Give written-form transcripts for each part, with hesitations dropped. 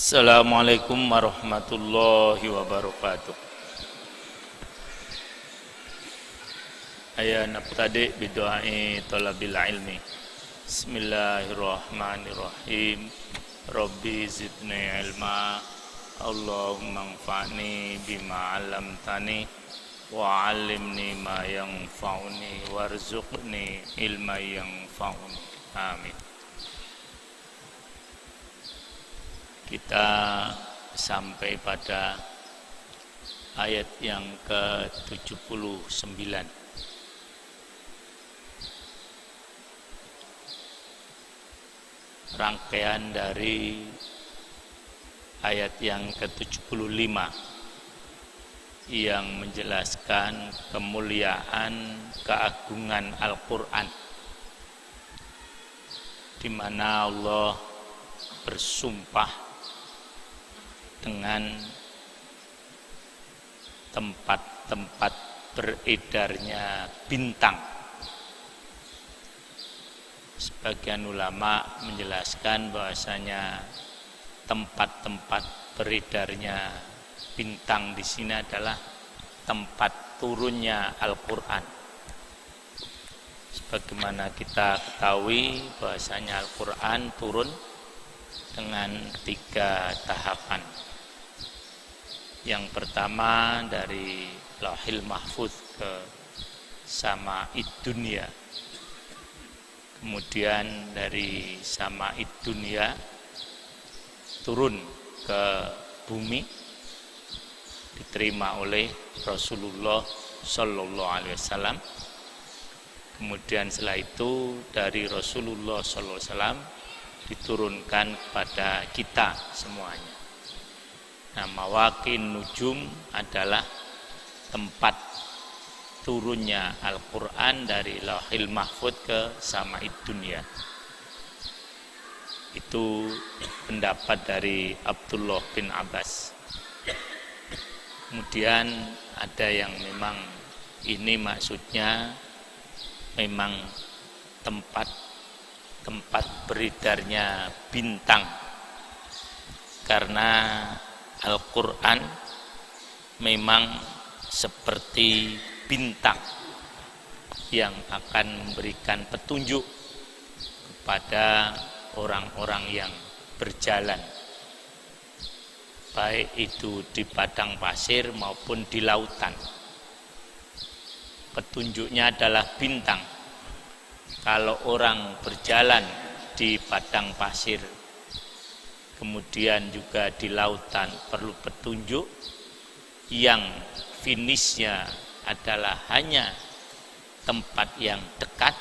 Assalamualaikum warahmatullahi wabarakatuh. Ayah nabtadi bidu'ai talabil ilmi. Bismillahirrahmanirrahim. Rabbi zidni ilma. Allahumma anfa'ni bima 'allamtani wa 'allimni ma yanfa'uni warzuqni ilma yanfa'uni. Amin. Kita sampai pada ayat yang ke-79. Rangkaian dari ayat yang ke-75 yang menjelaskan kemuliaan, keagungan Al-Quran, di mana Allah bersumpah dengan tempat-tempat beredarnya bintang. Sebagian ulama menjelaskan bahwasanya tempat-tempat beredarnya bintang di sini adalah tempat turunnya Al-Quran. Sebagaimana kita ketahui bahwasanya Al-Quran turun dengan 3 tahapan. Yang pertama dari Lauhil Mahfuz ke Sama'id Dunya. Kemudian dari Sama'id Dunya turun ke bumi, diterima oleh Rasulullah Sallallahu Alaihi Wasallam. Kemudian setelah itu dari Rasulullah Sallallahu Alaihi Wasallam diturunkan kepada kita semuanya. Nah, Mawaqin Nujum adalah tempat turunnya Al-Quran dari Lauhil Mahfuz ke Sama'id Dunya. Itu pendapat dari Abdullah bin Abbas. Kemudian ada yang memang ini maksudnya memang tempat beredarnya bintang, karena Al-Quran memang seperti bintang yang akan memberikan petunjuk kepada orang-orang yang berjalan, baik itu di padang pasir maupun di lautan. Petunjuknya adalah bintang. Kalau orang berjalan di padang pasir, kemudian juga di lautan, perlu petunjuk yang finishnya adalah hanya tempat yang dekat,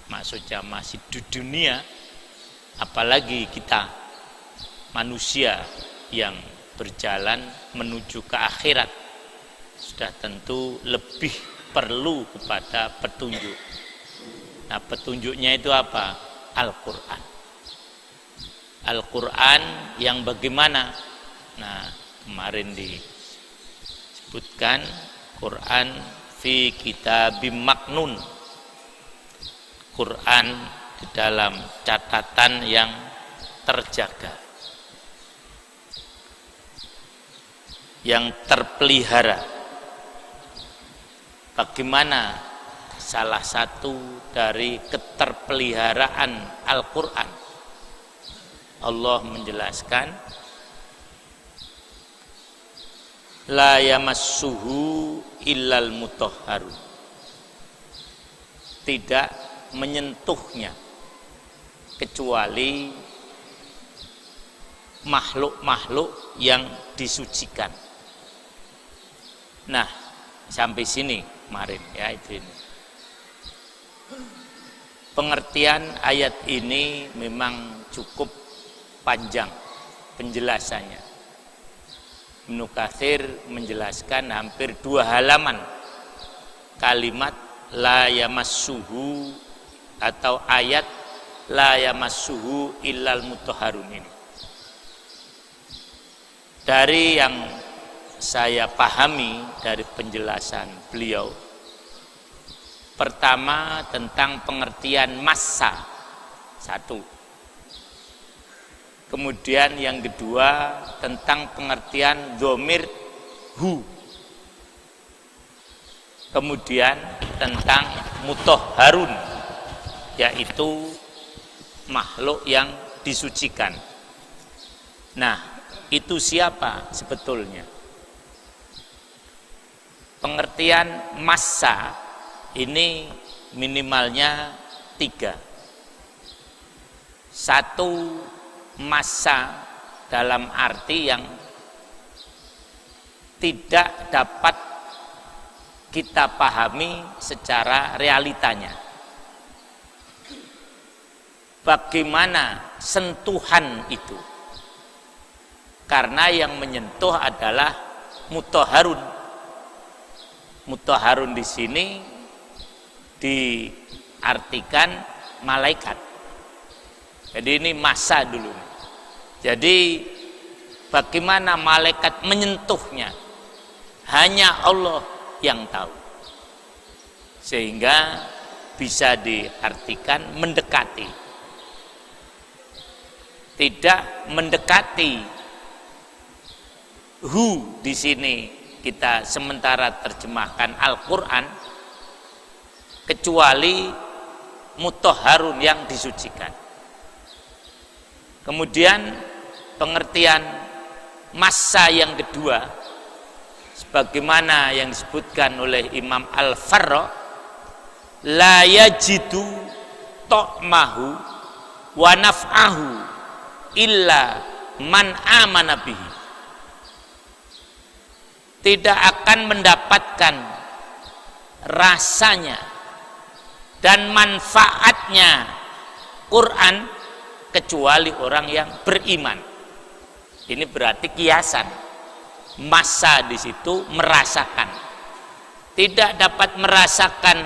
maksudnya masih di dunia, apalagi kita manusia yang berjalan menuju ke akhirat, sudah tentu lebih perlu kepada petunjuk. Nah, petunjuknya itu apa? Al-Quran. Al-Quran yang bagaimana? Nah, kemarin disebutkan Quran fi kitabim maknun. Quran di dalam catatan yang terjaga, yang terpelihara. Bagaimana salah satu dari keterpeliharaan Al-Quran? Allah menjelaskan, la yamassuhu illal mutahharun, tidak menyentuhnya kecuali makhluk-makhluk yang disucikan. Nah, sampai sini kemarin ya, itu ini. Pengertian ayat ini memang cukup panjang penjelasannya. Ibnu Katsir menjelaskan hampir 2 halaman kalimat la yamassuhu atau ayat la yamassuhu illal mutahharun ini. Dari yang saya pahami dari penjelasan beliau, pertama tentang pengertian massa. 1. Kemudian yang kedua tentang pengertian dhamir hu. Kemudian tentang mutahharun, yaitu makhluk yang disucikan. Nah, itu siapa sebetulnya? Pengertian massa ini minimalnya 3. Satu, massa dalam arti yang tidak dapat kita pahami secara realitanya. Bagaimana sentuhan itu? Karena yang menyentuh adalah mutahharun. Mutahharun di sini diartikan malaikat. Jadi ini massa dulu. Jadi bagaimana malaikat menyentuhnya? Hanya Allah yang tahu. Sehingga bisa diartikan mendekati. Tidak mendekati. Hu di sini kita sementara terjemahkan Al-Qur'an kecuali mutahharun yang disucikan. Kemudian pengertian massa yang kedua sebagaimana yang disebutkan oleh Imam Al-Farra, la yajidu ta'mahu wa naf'ahu illa man amana bihi. Tidak akan mendapatkan rasanya dan manfaatnya Quran kecuali orang yang beriman. Ini berarti kiasan. Massa di situ merasakan. Tidak dapat merasakan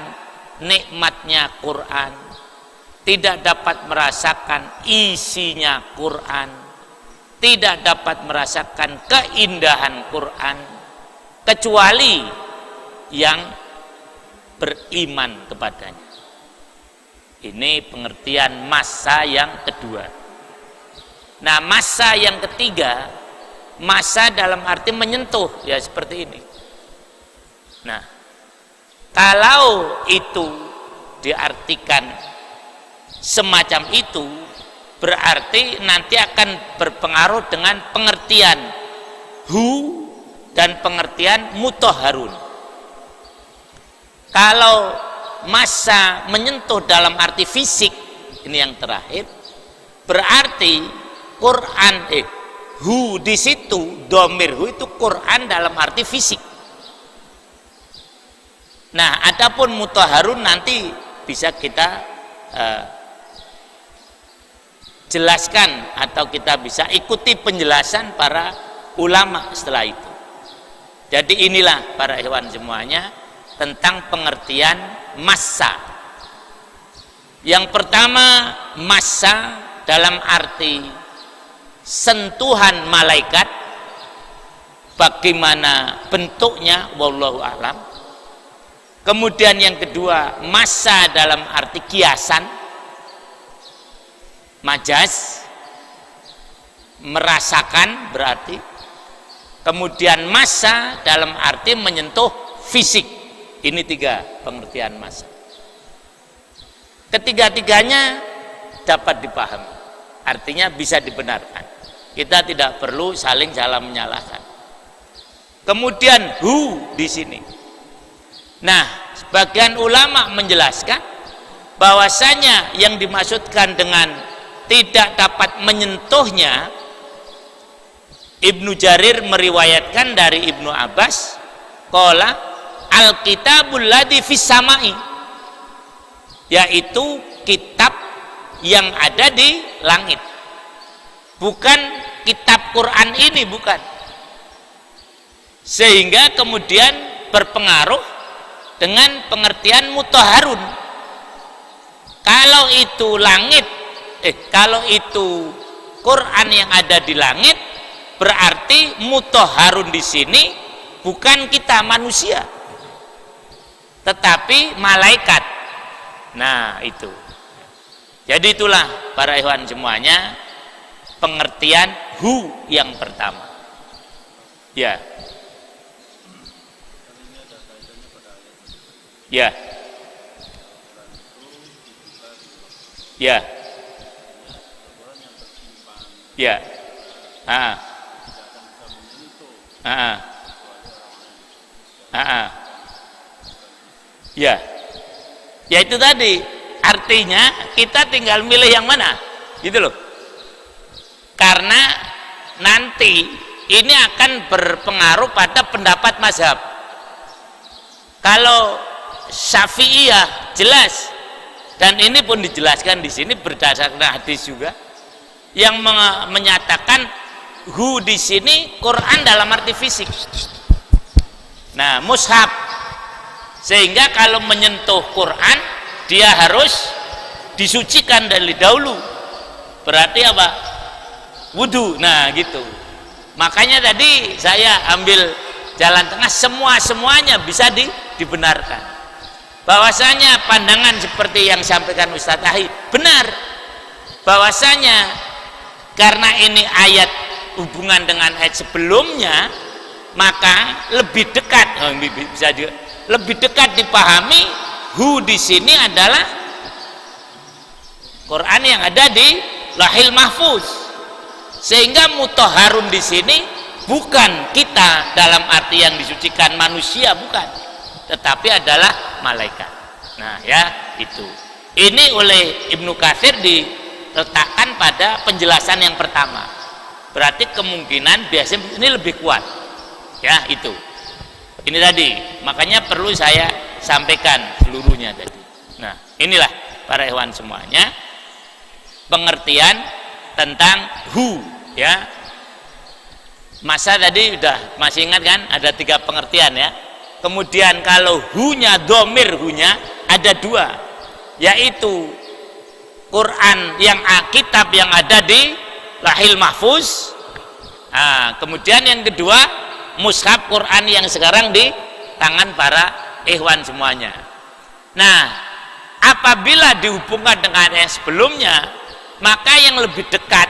nikmatnya Quran, tidak dapat merasakan isinya Quran, tidak dapat merasakan keindahan Quran kecuali yang beriman kepadanya. Ini pengertian massa yang kedua. Nah, massa yang ketiga, massa dalam arti menyentuh, ya seperti ini. Nah, kalau itu diartikan semacam itu, berarti nanti akan berpengaruh dengan pengertian hu dan pengertian mutahharun. Kalau massa menyentuh dalam arti fisik, ini yang terakhir, berarti Quran hu di situ, dhamir hu itu Quran dalam arti fisik. Nah, adapun mutahharun nanti bisa kita jelaskan atau kita bisa ikuti penjelasan para ulama setelah itu. Jadi inilah para ikhwan semuanya tentang pengertian massa. Yang pertama, massa dalam arti sentuhan malaikat. Bagaimana bentuknya, wallahu a'lam. Kemudian yang kedua, massa dalam arti kiasan, majaz, merasakan berarti. Kemudian massa dalam arti menyentuh fisik. Ini 3 pengertian massa. Ketiga-tiganya dapat dipahami. Artinya bisa dibenarkan. Kita tidak perlu saling salah menyalahkan. Kemudian hu di sini. Nah, sebagian ulama menjelaskan bahwasanya yang dimaksudkan dengan tidak dapat menyentuhnya, Ibnu Jarir meriwayatkan dari Ibnu Abbas, qala al-kitabul ladzi fis samai, yaitu kitab yang ada di langit. Bukan kitab Quran ini, bukan. Sehingga kemudian berpengaruh dengan pengertian mutahharun. Kalau itu langit, kalau itu Quran yang ada di langit, berarti mutahharun di sini bukan kita manusia, tetapi malaikat. Nah, itu. Jadi itulah para ikhwan semuanya pengertian hu yang pertama. Ya. Ya. Ya. Ya. Ah. Ah. Ah. Ya. Ya itu tadi, artinya kita tinggal milih yang mana, gitu loh. Karena nanti ini akan berpengaruh pada pendapat mazhab. Kalau Syafi'iyah jelas, dan ini pun dijelaskan di sini berdasarkan hadis juga yang menyatakan hu di sini Quran dalam arti fisik. Nah, mushaf, sehingga kalau menyentuh Quran dia harus disucikan dari dahulu. Berarti apa? Wudu. Nah, gitu. Makanya tadi saya ambil jalan tengah, semuanya bisa dibenarkan. Bahwasanya pandangan seperti yang sampaikan Ustadz Ahi benar, bahwasanya karena ini ayat hubungan dengan ayat sebelumnya, maka lebih dekat, bisa juga lebih dekat dipahami hu di sini adalah Quran yang ada di Lauhil Mahfuz, sehingga mutahharun di sini bukan kita dalam arti yang disucikan manusia, bukan, tetapi adalah malaikat. Nah, ya itu. Ini oleh Ibnu Katsir diletakkan pada penjelasan yang pertama. Berarti kemungkinan biasanya ini lebih kuat. Ya, itu. Ini tadi, makanya perlu saya sampaikan seluruhnya tadi. Nah, inilah para ikhwan semuanya pengertian tentang hu, ya. Masa tadi udah masih ingat kan, ada 3 pengertian ya. Kemudian kalau hu-nya, domir hu-nya ada 2, yaitu Quran yang kitab yang ada di Lauhil Mahfuz. Nah, kemudian yang kedua mushaf Quran yang sekarang di tangan para ikhwan semuanya. Nah, apabila dihubungkan dengan yang sebelumnya, maka yang lebih dekat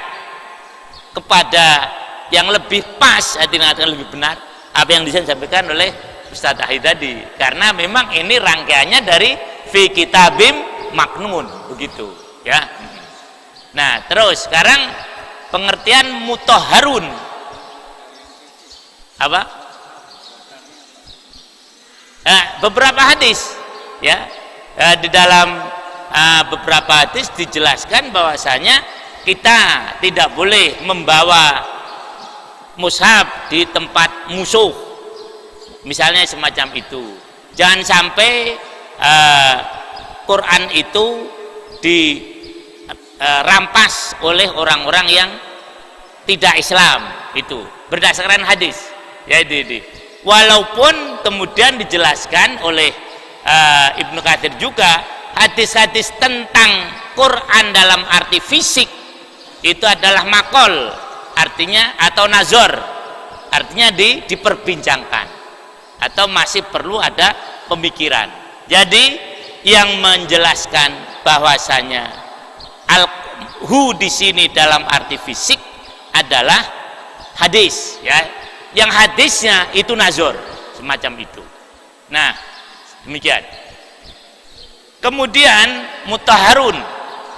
kepada yang lebih pas, artinya lebih benar apa yang disampaikan oleh Ustadz Ahi tadi, karena memang ini rangkaiannya dari fi kitabim maknun, begitu ya. Nah, terus sekarang pengertian mutahharun apa? Beberapa hadis ya, di dalam beberapa hadis dijelaskan bahwasanya kita tidak boleh membawa mushaf di tempat musuh, misalnya semacam itu. Jangan sampai Quran itu dirampas oleh orang-orang yang tidak Islam, itu berdasarkan hadis ya. Itu. Walaupun kemudian dijelaskan oleh Ibnu Katsir juga, hadis-hadis tentang Quran dalam arti fisik itu adalah makol, artinya, atau nazar, artinya diperbincangkan atau masih perlu ada pemikiran. Jadi yang menjelaskan bahwasanya hu di sini dalam arti fisik adalah hadis ya, yang hadisnya itu nazar semacam itu. Nah, demikian. Kemudian mutahharun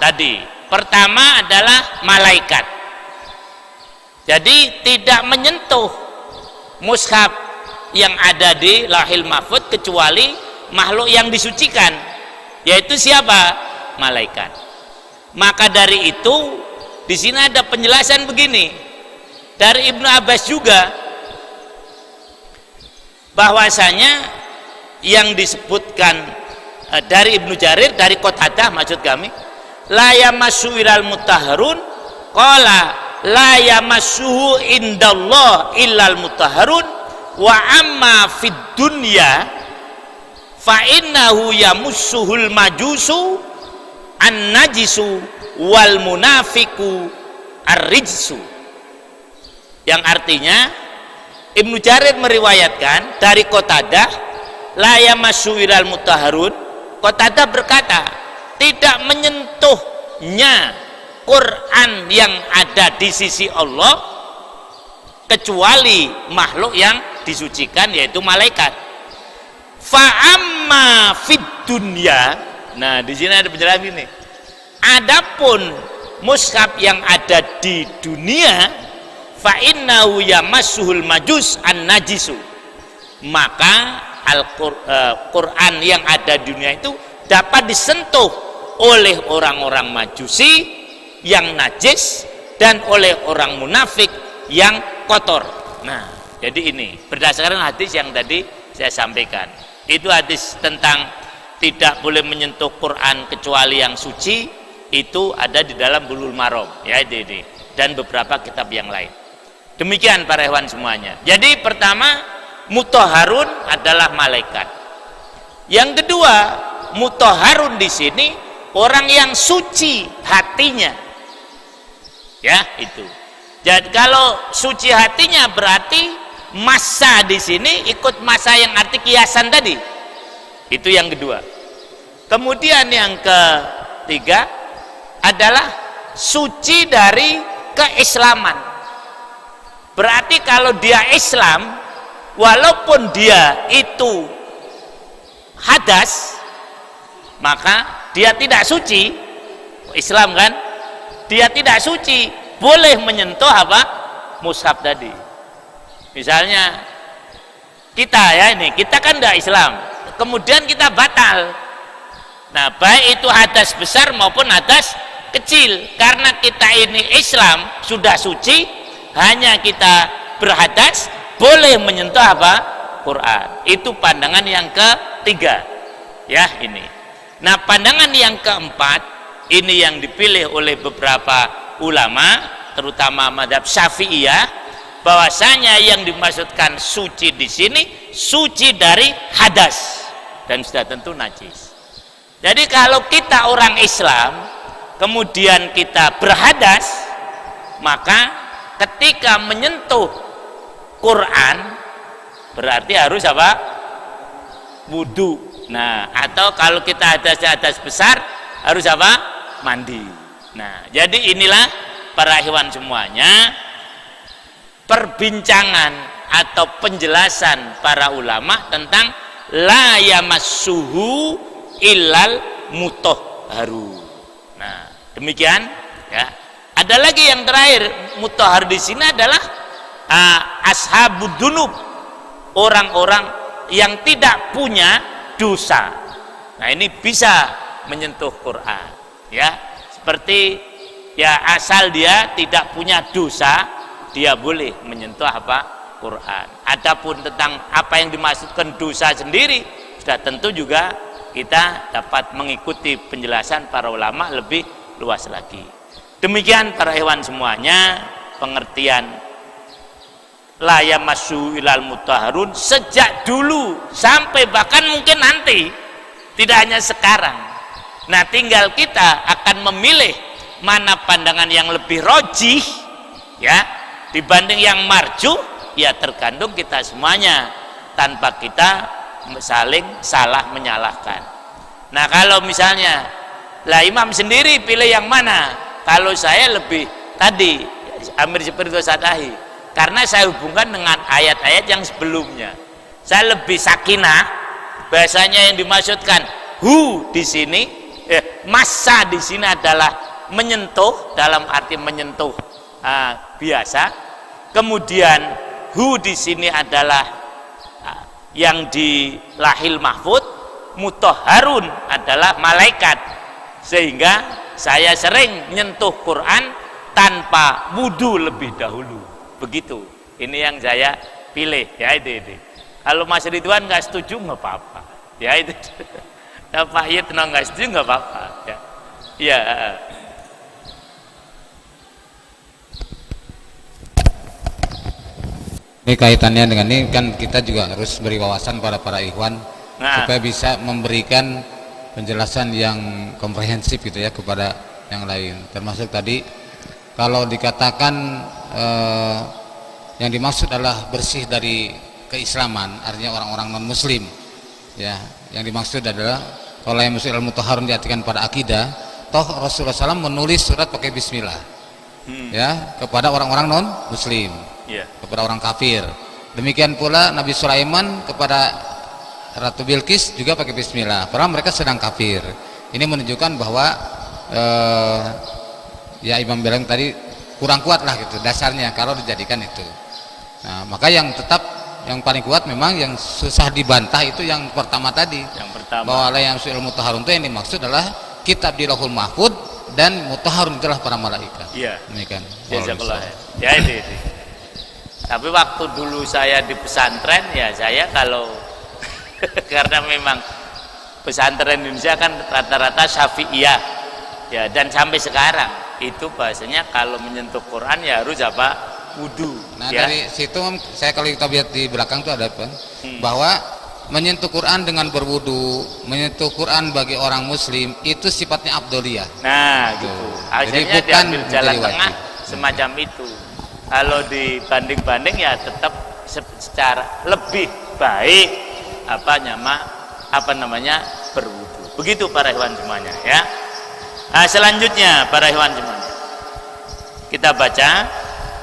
tadi pertama adalah malaikat. Jadi tidak menyentuh mushaf yang ada di Lauhil Mahfuz kecuali makhluk yang disucikan, yaitu siapa? Malaikat. Maka dari itu di sini ada penjelasan begini dari Ibnu Abbas juga, bahwasanya yang disebutkan dari Ibnu Jarir, dari Qatadah maksud kami, la yamassu ilal mutahharun, qala la yamassuhu indallah illal mutahharun wa amma fid dunya fa innahu yamussuhul majusu an-najisu wal munafiku ar-rijsu. Yang artinya Ibnu Jarir meriwayatkan dari Qatadah la yamassu ilal mutahharun, Qatadah berkata tidak menyentuhnya Quran yang ada di sisi Allah kecuali makhluk yang disucikan, yaitu malaikat. Fa'amma fid dunya, nah di sini ada penjelasan ini. Adapun mushaf yang ada di dunia, fa innahu yamassuhul majus an najisu, maka Al-Quran yang ada di dunia itu dapat disentuh oleh orang-orang majusi yang najis dan oleh orang munafik yang kotor. Nah, jadi ini berdasarkan hadis yang tadi saya sampaikan. Itu hadis tentang tidak boleh menyentuh Quran kecuali yang suci, itu ada di dalam Bulughul Maram, ya ini, dan beberapa kitab yang lain. Demikian para ikhwan semuanya. Jadi pertama, mutahharun adalah malaikat. Yang kedua, mutahharun di sini orang yang suci hatinya. Ya, itu. Jadi kalau suci hatinya berarti masa di sini ikut masa yang arti kiasan tadi. Itu yang kedua. Kemudian yang ketiga adalah suci dari keislaman. Berarti kalau dia Islam, walaupun dia itu hadas, maka dia tidak suci. Islam kan, dia tidak suci, boleh menyentuh apa? Mushaf tadi. Misalnya kita ya ini, kita kan tidak Islam, kemudian kita batal. Nah, baik itu hadas besar maupun hadas kecil, karena kita ini Islam sudah suci, hanya kita berhadas, boleh menyentuh apa? Quran. Itu pandangan yang ketiga. Ya, ini. Nah, pandangan yang keempat, ini yang dipilih oleh beberapa ulama, terutama mazhab Syafi'iyah, bahwasanya yang dimaksudkan suci di sini suci dari hadas dan sudah tentu najis. Jadi kalau kita orang Islam kemudian kita berhadas, maka ketika menyentuh Quran berarti harus apa? Wudu. Nah, atau kalau kita hadas besar harus apa? Mandi. Nah, jadi inilah para ikhwan semuanya perbincangan atau penjelasan para ulama tentang la yamassuhu illal mutahharu. Nah, demikian ya. Ada lagi yang terakhir, mutahhar di sini adalah ashabud dzunub, orang-orang yang tidak punya dosa. Nah, ini bisa menyentuh Quran ya. Seperti ya, asal dia tidak punya dosa, dia boleh menyentuh apa? Quran. Adapun tentang apa yang dimaksudkan dosa sendiri, sudah tentu juga kita dapat mengikuti penjelasan para ulama lebih luas lagi. Demikian para ikhwan semuanya pengertian la yamassu ilal mutahharun sejak dulu sampai bahkan mungkin nanti, tidak hanya sekarang. Nah, tinggal kita akan memilih mana pandangan yang lebih rojih ya dibanding yang marjuh, ya tergantung kita semuanya tanpa kita saling salah menyalahkan. Nah, kalau misalnya lah imam sendiri pilih yang mana? Kalau saya lebih tadi Amir seperti Sadahi, karena saya hubungkan dengan ayat-ayat yang sebelumnya. Saya lebih sakinah, bahasanya yang dimaksudkan hu di sini, massa di sini adalah menyentuh dalam arti menyentuh biasa. Kemudian hu di sini adalah yang di lahil mahfud, mutahharun adalah malaikat, sehingga saya sering menyentuh Quran tanpa wudu lebih dahulu. Begitu. Ini yang saya pilih ya itu. Kalau Mas Ridwan nggak setuju nggak apa-apa. Ya itu. Pak Yit nggak setuju nggak apa-apa. Ya. Ya. Ini kaitannya dengan ini kan kita juga harus beri wawasan pada para ikhwan supaya bisa memberikan penjelasan yang komprehensif gitu ya kepada yang lain. Termasuk tadi kalau dikatakan yang dimaksud adalah bersih dari keislaman, artinya orang-orang non muslim ya. Yang dimaksud adalah kalau yang muslim al-mutahharun diartikan pada akidah, toh Rasulullah SAW menulis surat pakai bismillah ya kepada orang-orang non muslim, kepada orang kafir. Demikian pula Nabi Sulaiman kepada Ratu Bilqis juga pakai bismillah, padahal mereka sedang kafir. Ini menunjukkan bahwa ya Imam bilang tadi kurang kuat lah gitu dasarnya kalau dijadikan itu. Nah, maka yang tetap yang paling kuat memang yang susah dibantah itu yang pertama tadi. Yang pertama. Bahwa la yamsul mutahharun itu yang dimaksud adalah kitab di Lauhul Mahfuz dan mutahharun itulah para malaikat. Iya. Demikian. Jazakallah. Ya itu. Tapi waktu dulu saya di pesantren ya saya kalau karena memang pesantren Indonesia kan rata-rata Syafi'iyah. Ya dan sampai sekarang itu bahasanya kalau menyentuh Quran ya harus apa? Wudu. Nah ya. dari situ saya kalau kita lihat di belakang itu ada apa? Bahwa menyentuh Quran dengan berwudu, menyentuh Quran bagi orang muslim itu sifatnya afdholiyah. Nah gitu. Akhirnya diambil jalan tengah semacam itu. Kalau dibanding-banding ya tetap secara lebih baik apa namanya berwudu. Begitu para ikhwan semuanya ya. Nah, selanjutnya para ikhwan semuanya kita baca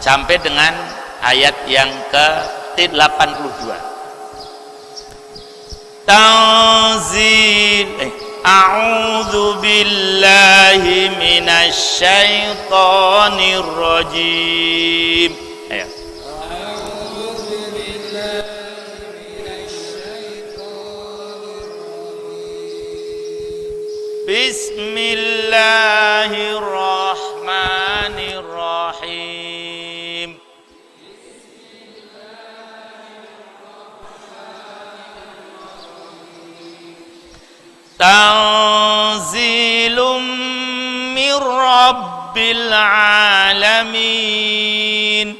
sampai dengan ayat yang ke-82. A'udzu billahi minasy syaithanir rajim. Ayo. Bismillahirrahmanirrahim. Tanzilum mir rabbil alamin.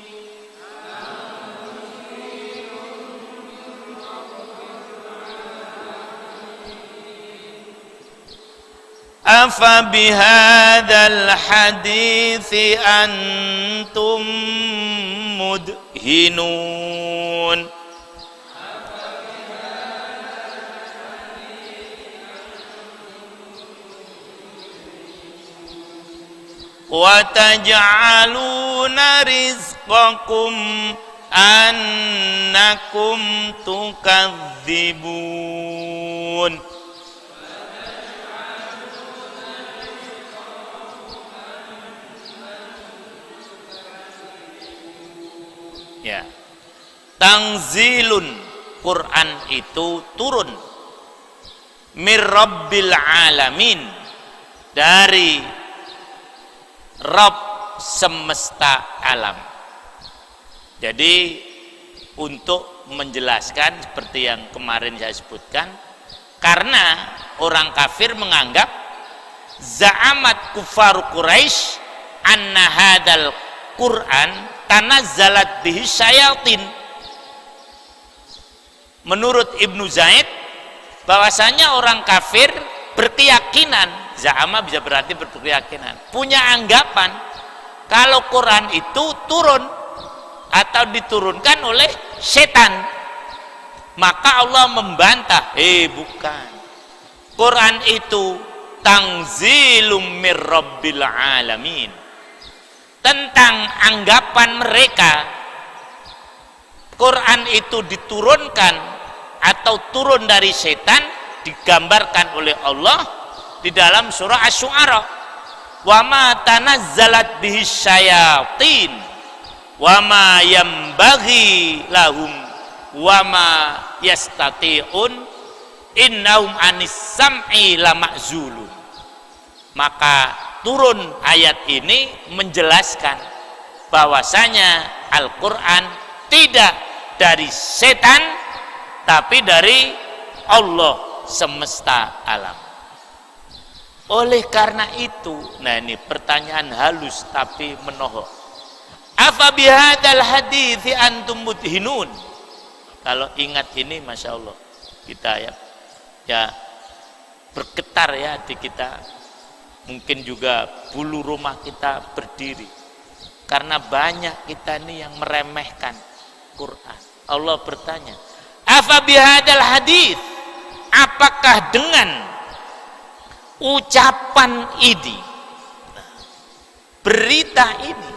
Afa bihadzal hadithi antum mudhinun. Wa taj'aluna rizqakum annakum tukadzibun. Ya. Tanzilun, Quran itu turun mir rabbil alamin, dari Rabb semesta alam. Jadi untuk menjelaskan seperti yang kemarin saya sebutkan, karena orang kafir menganggap za'amat kufar Quraisy anna hadal Quran tanazzalat bihi syayatin. Menurut Ibnu Zaid bahwasanya orang kafir berkeyakinan, za'ama bisa berarti berkeyakinan, punya anggapan kalau Quran itu turun atau diturunkan oleh setan. Maka Allah membantah, bukan, Quran itu tanzilum mir rabbil alamin. Tentang anggapan mereka Quran itu diturunkan atau turun dari setan, digambarkan oleh Allah di dalam surah Asy-Syu'ara, wa ma tanazzalat bihi syayatin wa ma yambaghi lahum wa ma yastati'un innahum anis sam'i lama'zulun. Maka turun ayat ini menjelaskan bahwasanya Al-Quran tidak dari setan tapi dari Allah semesta alam. Oleh karena itu, nah ini pertanyaan halus tapi menohok, afa bihadzal hadithi antum mudhinun. Kalau ingat ini Masya Allah kita ya bergetar ya di kita, mungkin juga bulu rumah kita berdiri karena banyak kita ini yang meremehkan Quran. Allah bertanya, afa bihadzal hadits, apakah dengan ucapan ini, berita ini,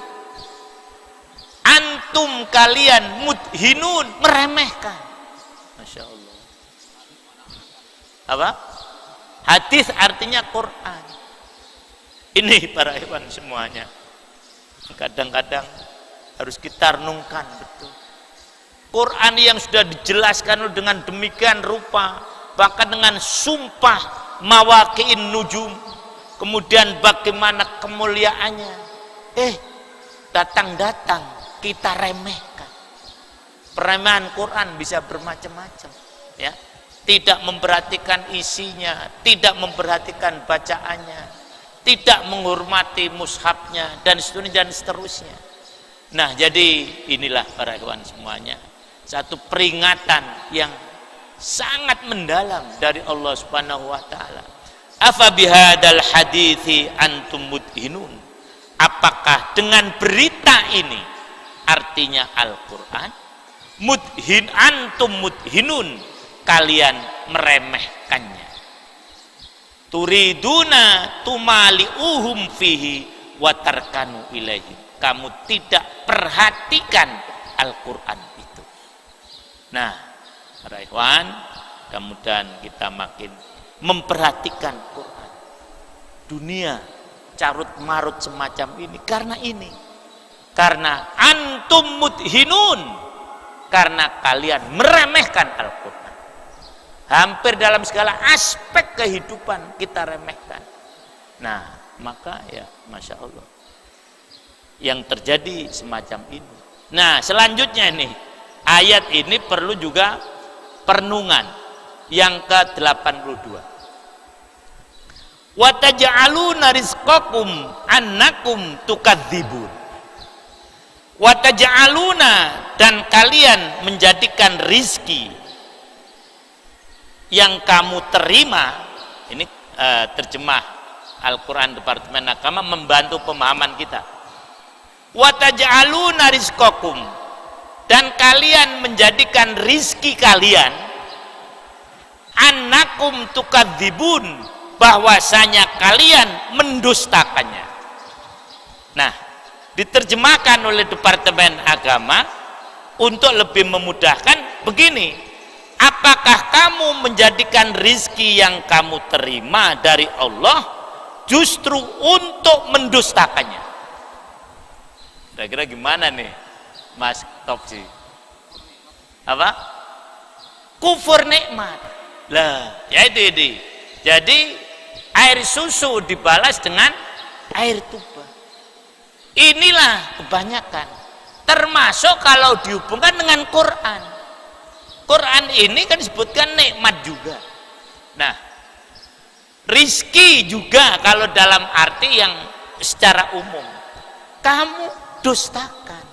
antum kalian mudhinun, meremehkan. Masya Allah. Apa? Hadis artinya Quran. Ini para ikhwan semuanya. Kadang-kadang harus kita renungkan betul. Quran yang sudah dijelaskan dengan demikian rupa, bahkan dengan sumpah mawaqi'in nujum, kemudian bagaimana kemuliaannya, datang-datang kita remehkan. Peremehan Quran bisa bermacam-macam, ya. Tidak memperhatikan isinya, tidak memperhatikan bacaannya, tidak menghormati mushafnya, dan seterusnya. Nah, jadi inilah para ikhwan semuanya, satu peringatan yang sangat mendalam dari Allah Subhanahu wa taala. Afa bihadzal hadithi antum mudhinun? Apakah dengan berita ini, artinya Al-Qur'an, antum mudhinun, kalian meremehkannya. Turiduna tumali'uhum fihi wa tarkanu ilaihi. Kamu tidak perhatikan Al-Qur'an itu. Nah, para ikhwan, kemudian kita makin memperhatikan Quran. Dunia carut marut semacam ini karena antum mudhinun, karena kalian meremehkan Al-Quran. Hampir dalam segala aspek kehidupan kita remehkan. Nah, maka ya Masya Allah, yang terjadi semacam ini. Nah, selanjutnya nih, ayat ini perlu juga perenungan yang ke-82. Wa taj'aluna rizqakum annakum tukadzibun. Wa taj'aluna, dan kalian menjadikan rizki yang kamu terima. Ini terjemah Al-Quran Departemen Agama membantu pemahaman kita. Wa taj'aluna rizqakum, dan kalian menjadikan rizki kalian annakum tukadzibun, bahwasanya kalian mendustakannya. Nah, diterjemahkan oleh Departemen Agama untuk lebih memudahkan begini: apakah kamu menjadikan rizki yang kamu terima dari Allah justru untuk mendustakannya? Kira-kira gimana nih Mas Topsi? Apa? Kufur nikmat. Lah, ya itu. Jadi air susu dibalas dengan air tuba. Inilah kebanyakan, termasuk kalau dihubungkan dengan Quran. Quran ini kan disebutkan nikmat juga. Nah, rizki juga kalau dalam arti yang secara umum, kamu dustakan.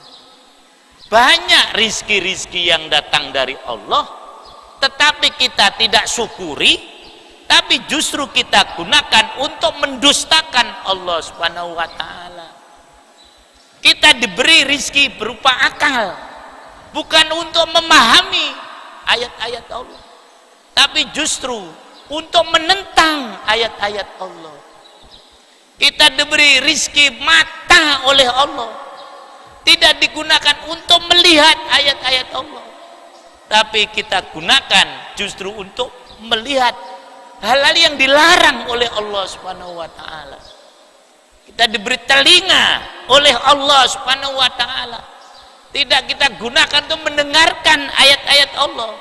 Banyak rizki-rizki yang datang dari Allah, tetapi kita tidak syukuri, tapi justru kita gunakan untuk mendustakan Allah Subhanahu wa taala. Kita diberi rizki berupa akal, bukan untuk memahami ayat-ayat Allah, tapi justru untuk menentang ayat-ayat Allah. Kita diberi rizki mata oleh Allah, tidak digunakan untuk melihat ayat-ayat Allah, tapi kita gunakan justru untuk melihat hal-hal yang dilarang oleh Allah Subhanahu wa taala. Kita diberi telinga oleh Allah Subhanahu wa taala, tidak kita gunakan untuk mendengarkan ayat-ayat Allah,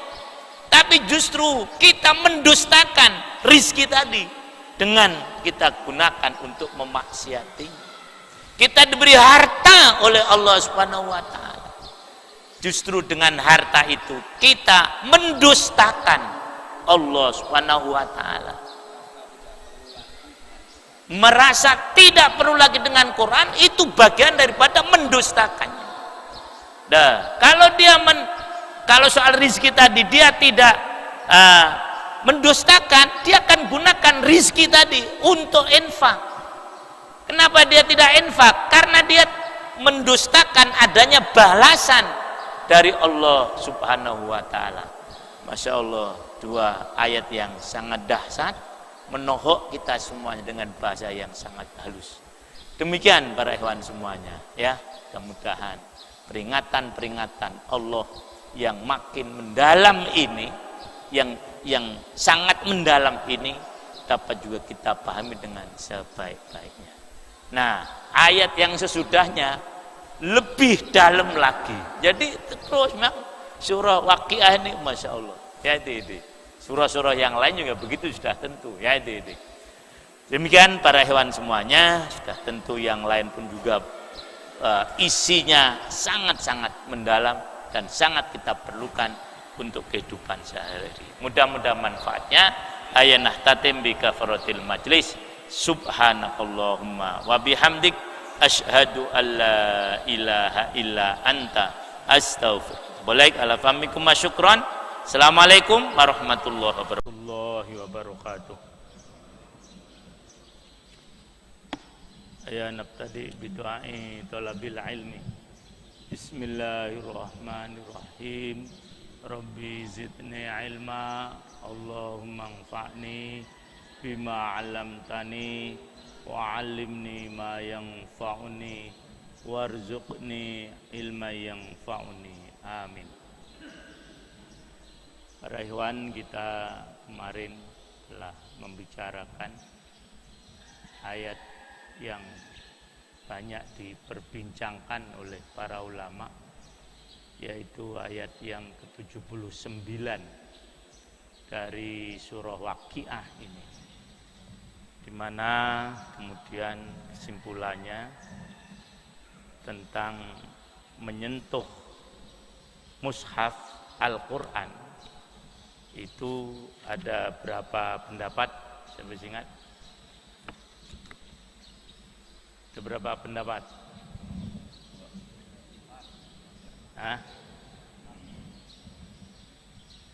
tapi justru kita mendustakan rizki tadi dengan kita gunakan untuk memaksiati. Kita diberi harta oleh Allah Subhanahu wa taala, justru dengan harta itu kita mendustakan Allah Subhanahu wa taala. Merasa tidak perlu lagi dengan Quran, itu bagian daripada mendustakannya. Nah, kalau soal rizki tadi dia tidak mendustakan, dia akan gunakan rizki tadi untuk infak. Kenapa dia tidak infak? Karena dia mendustakan adanya balasan dari Allah Subhanahu wa taala. Masya Allah, dua ayat yang sangat dahsyat menohok kita semuanya dengan bahasa yang sangat halus. Demikian para ikhwan semuanya, ya. Mudah-mudahan peringatan-peringatan Allah yang makin mendalam ini, yang sangat mendalam ini dapat juga kita pahami dengan sebaik-baiknya. Nah, ayat yang sesudahnya lebih dalam lagi. Jadi terus memang surah Waqiah ini Masya Allah, ya ini. Surah-surah yang lain juga begitu sudah tentu, ya ini. Demikian para hewan semuanya, sudah tentu yang lain pun juga isinya sangat-sangat mendalam dan sangat kita perlukan untuk kehidupan sehari-hari. Mudah-mudahan manfaatnya. Ayanah tatim bi kafaratil majlis. Subhanakallahumma wa bihamdik asyhadu alla ilaha illa anta astaghfiruka. Baik, ala famikum syukran. Assalamualaikum warahmatullahi wabarakatuh. Ya nabtadi bidu'ai talabil ilmi. Bismillahirrahmanirrahim. Rabbi zidni ilma. Allahumma anfa'ni bima 'allamtani wa 'allimni ma yanfa'uni warzuqni ilma yanfa'uni. Amin. Para ikhwan, kita kemarin telah membicarakan ayat yang banyak diperbincangkan oleh para ulama, yaitu ayat yang ke-79 dari surah Waqiah ini, di mana kemudian kesimpulannya tentang menyentuh mushaf Al-Quran itu ada berapa pendapat? Saya masih ingat. Ada berapa pendapat?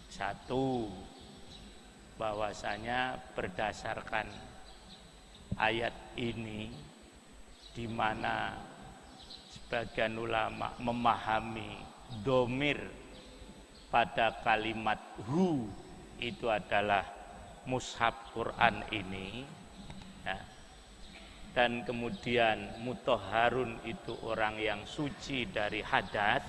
Satu, bahwasanya berdasarkan ayat ini, di mana sebagian ulama memahami domir pada kalimat hu itu adalah mushaf Quran ini, ya. Dan kemudian mutahharun itu orang yang suci dari hadas,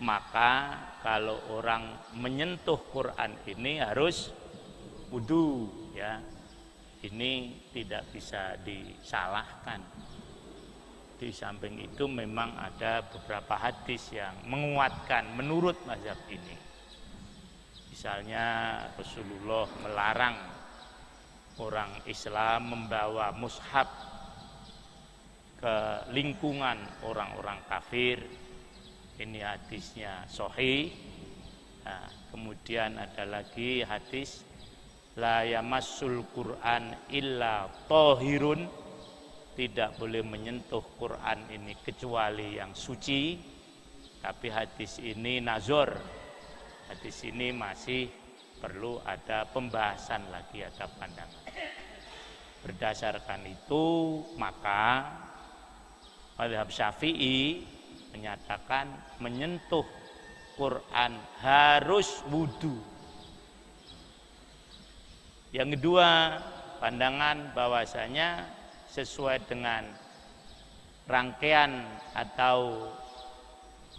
maka kalau orang menyentuh Quran ini harus wudu, ya. Ini tidak bisa disalahkan. Di samping itu memang ada beberapa hadis yang menguatkan menurut mazhab ini. Misalnya Rasulullah melarang orang Islam membawa mushaf ke lingkungan orang-orang kafir. Ini hadisnya sahih. Nah, kemudian ada lagi hadis la yamassul Quran illa thahirun, tidak boleh menyentuh Quran ini kecuali yang suci. Tapi hadis ini nazar. Hadis ini masih perlu ada pembahasan lagi, ada pandangan. Berdasarkan itu maka mazhab Syafi'i menyatakan menyentuh Quran harus wudu. Yang kedua, pandangan bahwasanya sesuai dengan rangkaian atau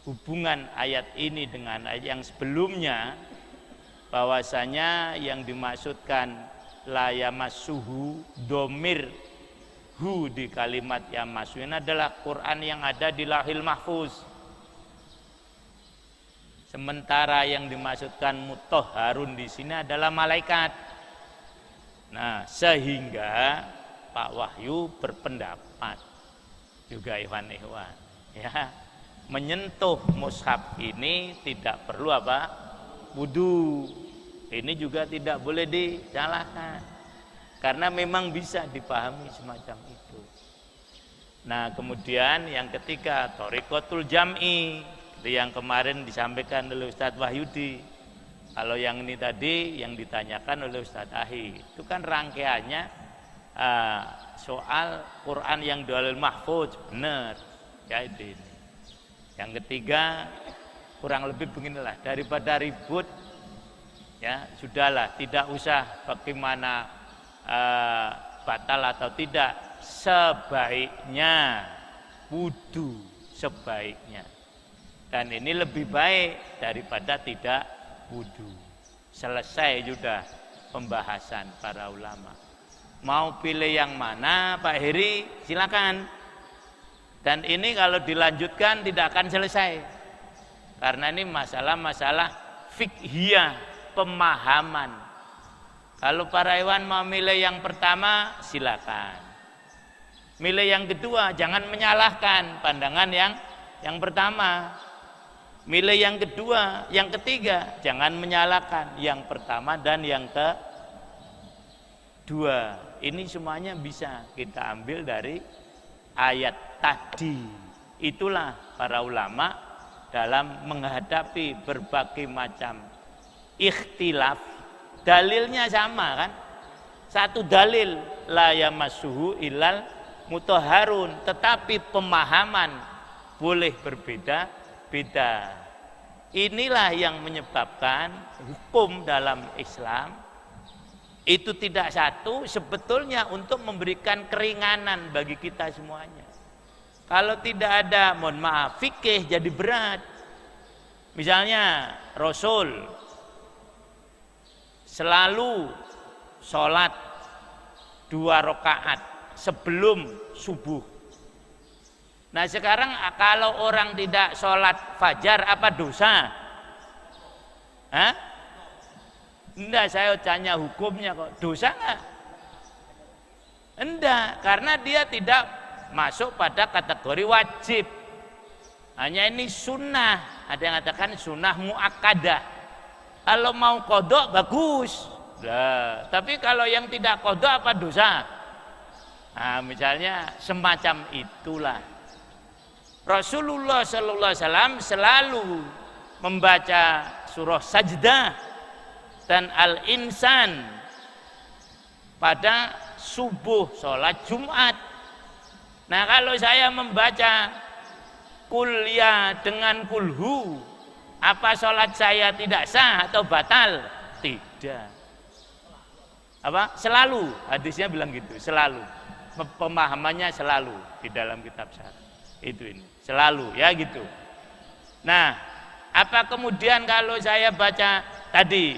hubungan ayat ini dengan ayat yang sebelumnya, bahwasanya yang dimaksudkan la yamassuhu, domir hu di kalimat yamassu ini adalah Quran yang ada di Lauhil Mahfuz. Sementara yang dimaksudkan mutahharun di sini adalah malaikat. Nah, sehingga Pak Wahyu berpendapat juga ikhwan-ikhwan, ya, menyentuh mushaf ini tidak perlu apa? Wudu. Ini juga tidak boleh disalahkan, karena memang bisa dipahami semacam itu. Nah, kemudian yang ketiga, thariqatul jam'i, itu yang kemarin disampaikan oleh Ustadz Wahyudi. Kalau yang ini tadi yang ditanyakan oleh Ustadz Ahi, itu kan rangkaiannya soal Quran yang di Lauhil Mahfuz, benar, ya ini. Yang ketiga, kurang lebih beginilah, daripada ribut, ya sudahlah, tidak usah bagaimana batal atau tidak, sebaiknya wudu, sebaiknya. Dan ini lebih baik daripada tidak wudu. Selesai sudah pembahasan para ulama. Mau pilih yang mana Pak Heri, silakan. Dan ini kalau dilanjutkan tidak akan selesai. Karena ini masalah-masalah fikhiyah, pemahaman. Kalau para hewan mau milih yang pertama, silakan. Milih yang kedua, jangan menyalahkan pandangan yang pertama. Milih yang kedua, yang ketiga, jangan menyalahkan yang pertama dan yang kedua. Ini semuanya bisa kita ambil dari ayat tadi. Itulah para ulama dalam menghadapi berbagai macam ikhtilaf, dalilnya sama kan? Satu dalil la yamassuhu illal mutahharun, tetapi pemahaman boleh berbeda-beda. Inilah yang menyebabkan hukum dalam Islam itu tidak satu, sebetulnya untuk memberikan keringanan bagi kita semuanya. Kalau tidak ada, mohon maaf, fikih jadi berat. Misalnya Rasul selalu sholat 2 rakaat sebelum subuh. Nah sekarang kalau orang tidak sholat fajar, apa dosa? Hah? Enggak, saya tanya hukumnya kok. Dosa enggak? Enggak, karena dia tidak masuk pada kategori wajib. Hanya ini sunnah. Ada yang katakan sunnah muakkadah. Kalau mau qadha bagus. Nah, tapi kalau yang tidak qadha apa dosa? Nah, misalnya semacam itulah. Rasulullah sallallahu alaihi wasallam selalu membaca surah Sajdah dan Al-Insan pada subuh sholat Jumat. Nah kalau saya membaca kuliah dengan kulhu, apa sholat saya tidak sah atau batal? Tidak. Apa? Selalu, hadisnya bilang gitu, selalu. Pemahamannya selalu di dalam kitab syarah. Itu ini, selalu ya gitu. Nah, apa kemudian kalau saya baca tadi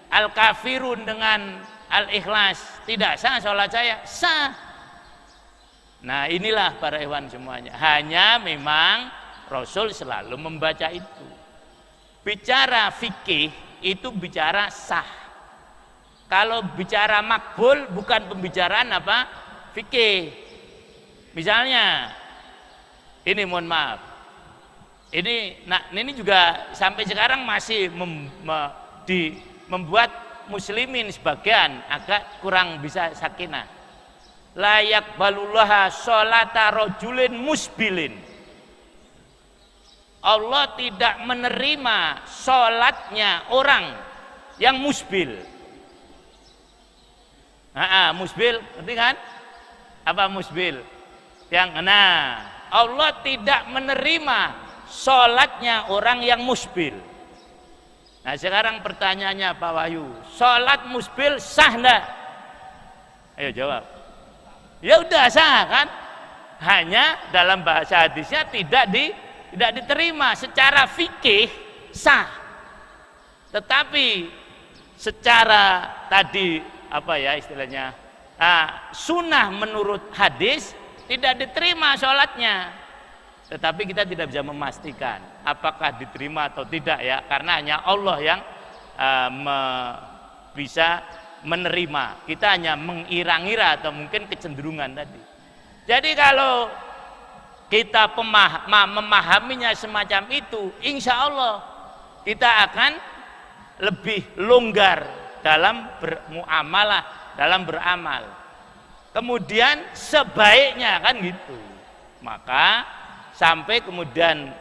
Al-Kafirun dengan Al-Ikhlas, tidak sah sholat saya? Sah. Nah inilah para hewan semuanya. Hanya memang Rasul selalu membaca itu. Bicara fikih itu bicara sah. Kalau bicara makbul bukan pembicaraan apa? Fikih. Misalnya, ini mohon maaf. Ini juga sampai sekarang masih membuat muslimin sebagian agak kurang bisa sakinah. La yaqbalullaha sholata rajulin musbilin. Allah tidak menerima sholatnya orang yang musbil. Musbil, ngerti kan? Apa musbil? Allah tidak menerima sholatnya orang yang musbil. Nah sekarang pertanyaannya Pak Wahyu, sholat musbil sah enggak? Ayo jawab. Ya udah sah kan? Hanya dalam bahasa hadisnya tidak diterima. Secara fikih sah. Tetapi secara tadi apa ya istilahnya? Sunnah menurut hadis tidak diterima sholatnya. Tetapi kita tidak bisa memastikan apakah diterima atau tidak ya, karena hanya Allah yang bisa menerima. Kita hanya mengira-ngira atau mungkin kecenderungan tadi. Jadi kalau kita memahaminya semacam itu, insya Allah kita akan lebih longgar dalam bermuamalah, dalam beramal. Kemudian sebaiknya kan gitu. Maka sampai kemudian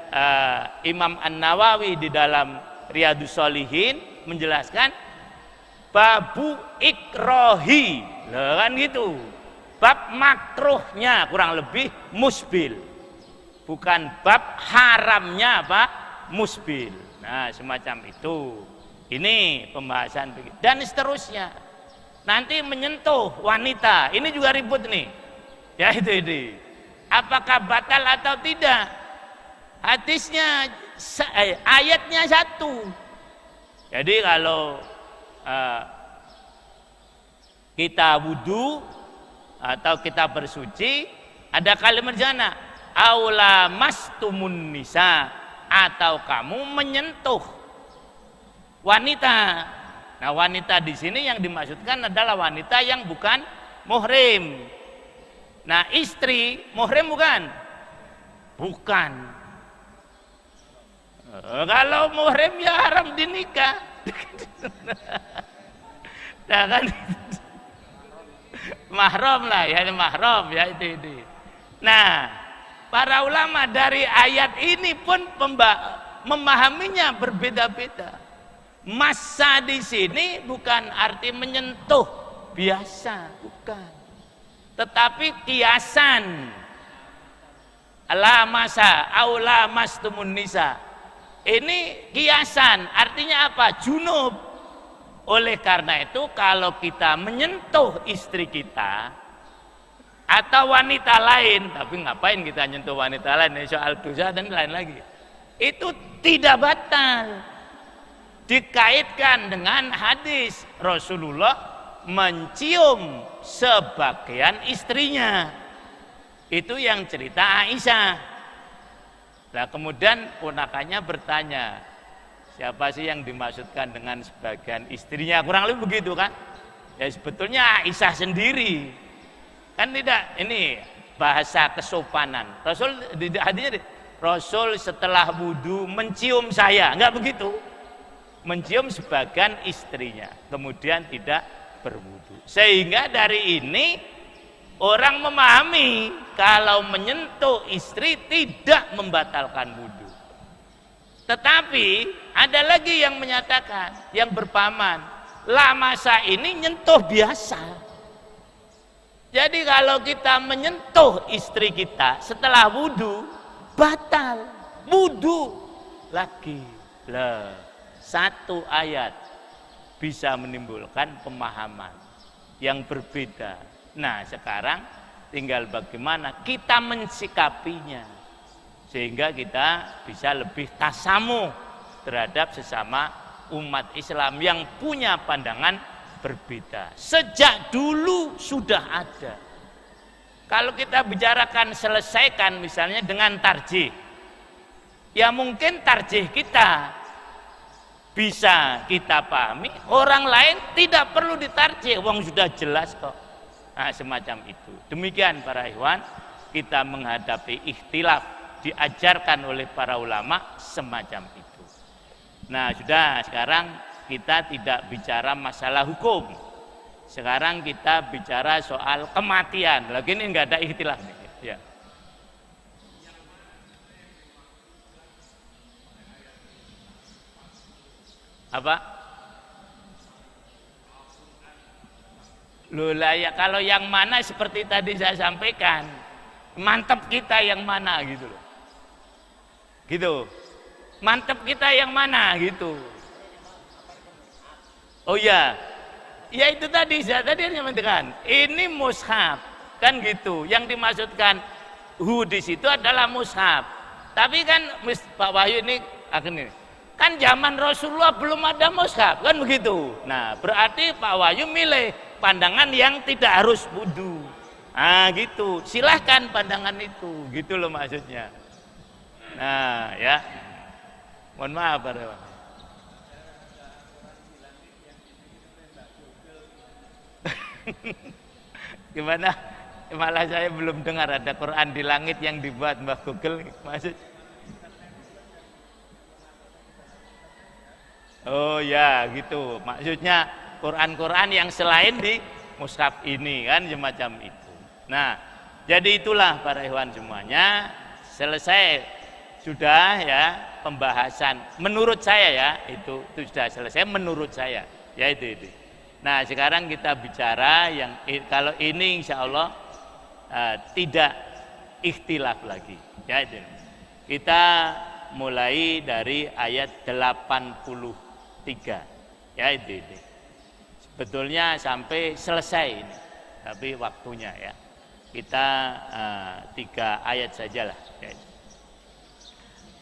Imam An-Nawawi di dalam Riyadhus Shalihin menjelaskan babu ikrohi, kan gitu. Bab makruhnya kurang lebih musbil, bukan bab haramnya apa musbil. Nah semacam itu. Ini pembahasan dan seterusnya. nanti menyentuh wanita, ini juga ribut nih. Ya itu. Apakah batal atau tidak? Hadisnya, ayatnya satu. Jadi kalau kita wudu atau kita bersuci, ada kalimat jana, aula mastumun nisa, atau kamu menyentuh wanita. Nah, wanita di sini yang dimaksudkan adalah wanita yang bukan muhrim. Nah, istri muhrim bukan? Bukan. Kalau muhrim ya haram dinikah. Nah, kan mahram lah ya, mahram ya itu. Nah, para ulama dari ayat ini pun memahaminya berbeda-beda. Massa di sini bukan arti menyentuh biasa, bukan. Tetapi kiasan. La masa aula mastumun nisa. Ini kiasan, artinya apa? Junub. Oleh karena itu kalau kita menyentuh istri kita atau wanita lain, tapi ngapain kita nyentuh wanita lain, soal dosa dan lain lagi, itu tidak batal. Dikaitkan dengan hadis Rasulullah mencium sebagian istrinya, itu yang cerita Aisyah. Nah, kemudian ponakannya bertanya, siapa sih yang dimaksudkan dengan sebagian istrinya? Kurang lebih begitu kan? Ya sebetulnya Aisyah sendiri. Kan tidak, ini bahasa kesopanan. Rasul hadisnya Rasul setelah wudu mencium saya, enggak begitu? Mencium sebagian istrinya, kemudian tidak berwudu. Sehingga dari ini orang memahami kalau menyentuh istri tidak membatalkan wudu. Tetapi ada lagi yang menyatakan, yang berpahaman, la masa ini nyentuh biasa. Jadi kalau kita menyentuh istri kita setelah wudu, batal wudu lagi. Lah, satu ayat bisa menimbulkan pemahaman yang berbeda. Nah, sekarang tinggal bagaimana kita mensikapinya sehingga kita bisa lebih tasamuh terhadap sesama umat Islam yang punya pandangan berbeda. Sejak dulu sudah ada. Kalau kita bicarakan selesaikan misalnya dengan tarjih, ya mungkin tarjih kita bisa kita pahami, orang lain tidak perlu ditarjih, wong sudah jelas kok. Nah, semacam itu. Demikian para ikhwan, kita menghadapi ikhtilaf diajarkan oleh para ulama semacam itu. Nah, sudah, sekarang kita tidak bicara masalah hukum. Sekarang kita bicara soal kematian. Lagi ini enggak ada ikhtilaf nih, ya. Apa? Loh lah ya, kalau yang mana seperti tadi saya sampaikan, mantap kita yang mana gitu loh. Gitu. Mantap kita yang mana gitu. Oh ya. Ya itu tadi saya tadi menyampaikan, ini mushaf kan gitu. Yang dimaksudkan di situ adalah mushaf. Tapi kan Pak Wahyu ini akhirnya kan zaman Rasulullah belum ada mushaf kan begitu. Nah, berarti Pak Wahyu milih pandangan yang tidak harus wudu. Nah, gitu. Silahkan pandangan itu, gitu loh maksudnya. Nah, ya. Mohon maaf Pak Dewa. Gimana? Malah saya belum dengar ada Quran di langit yang dibuat Mbah Google maksud. Oh ya, gitu. Maksudnya Quran-Quran yang selain di mushaf ini kan semacam itu. Nah, jadi itulah para ikhwan semuanya, selesai sudah ya pembahasan menurut saya ya, itu sudah selesai menurut saya. Ya itu. Nah, sekarang kita bicara yang kalau ini insya Allah tidak ikhtilaf lagi. Ya itu. Kita mulai dari ayat 83. Ya itu. Sebetulnya sampai selesai ini, tapi waktunya ya. Kita 3 ayat sajalah.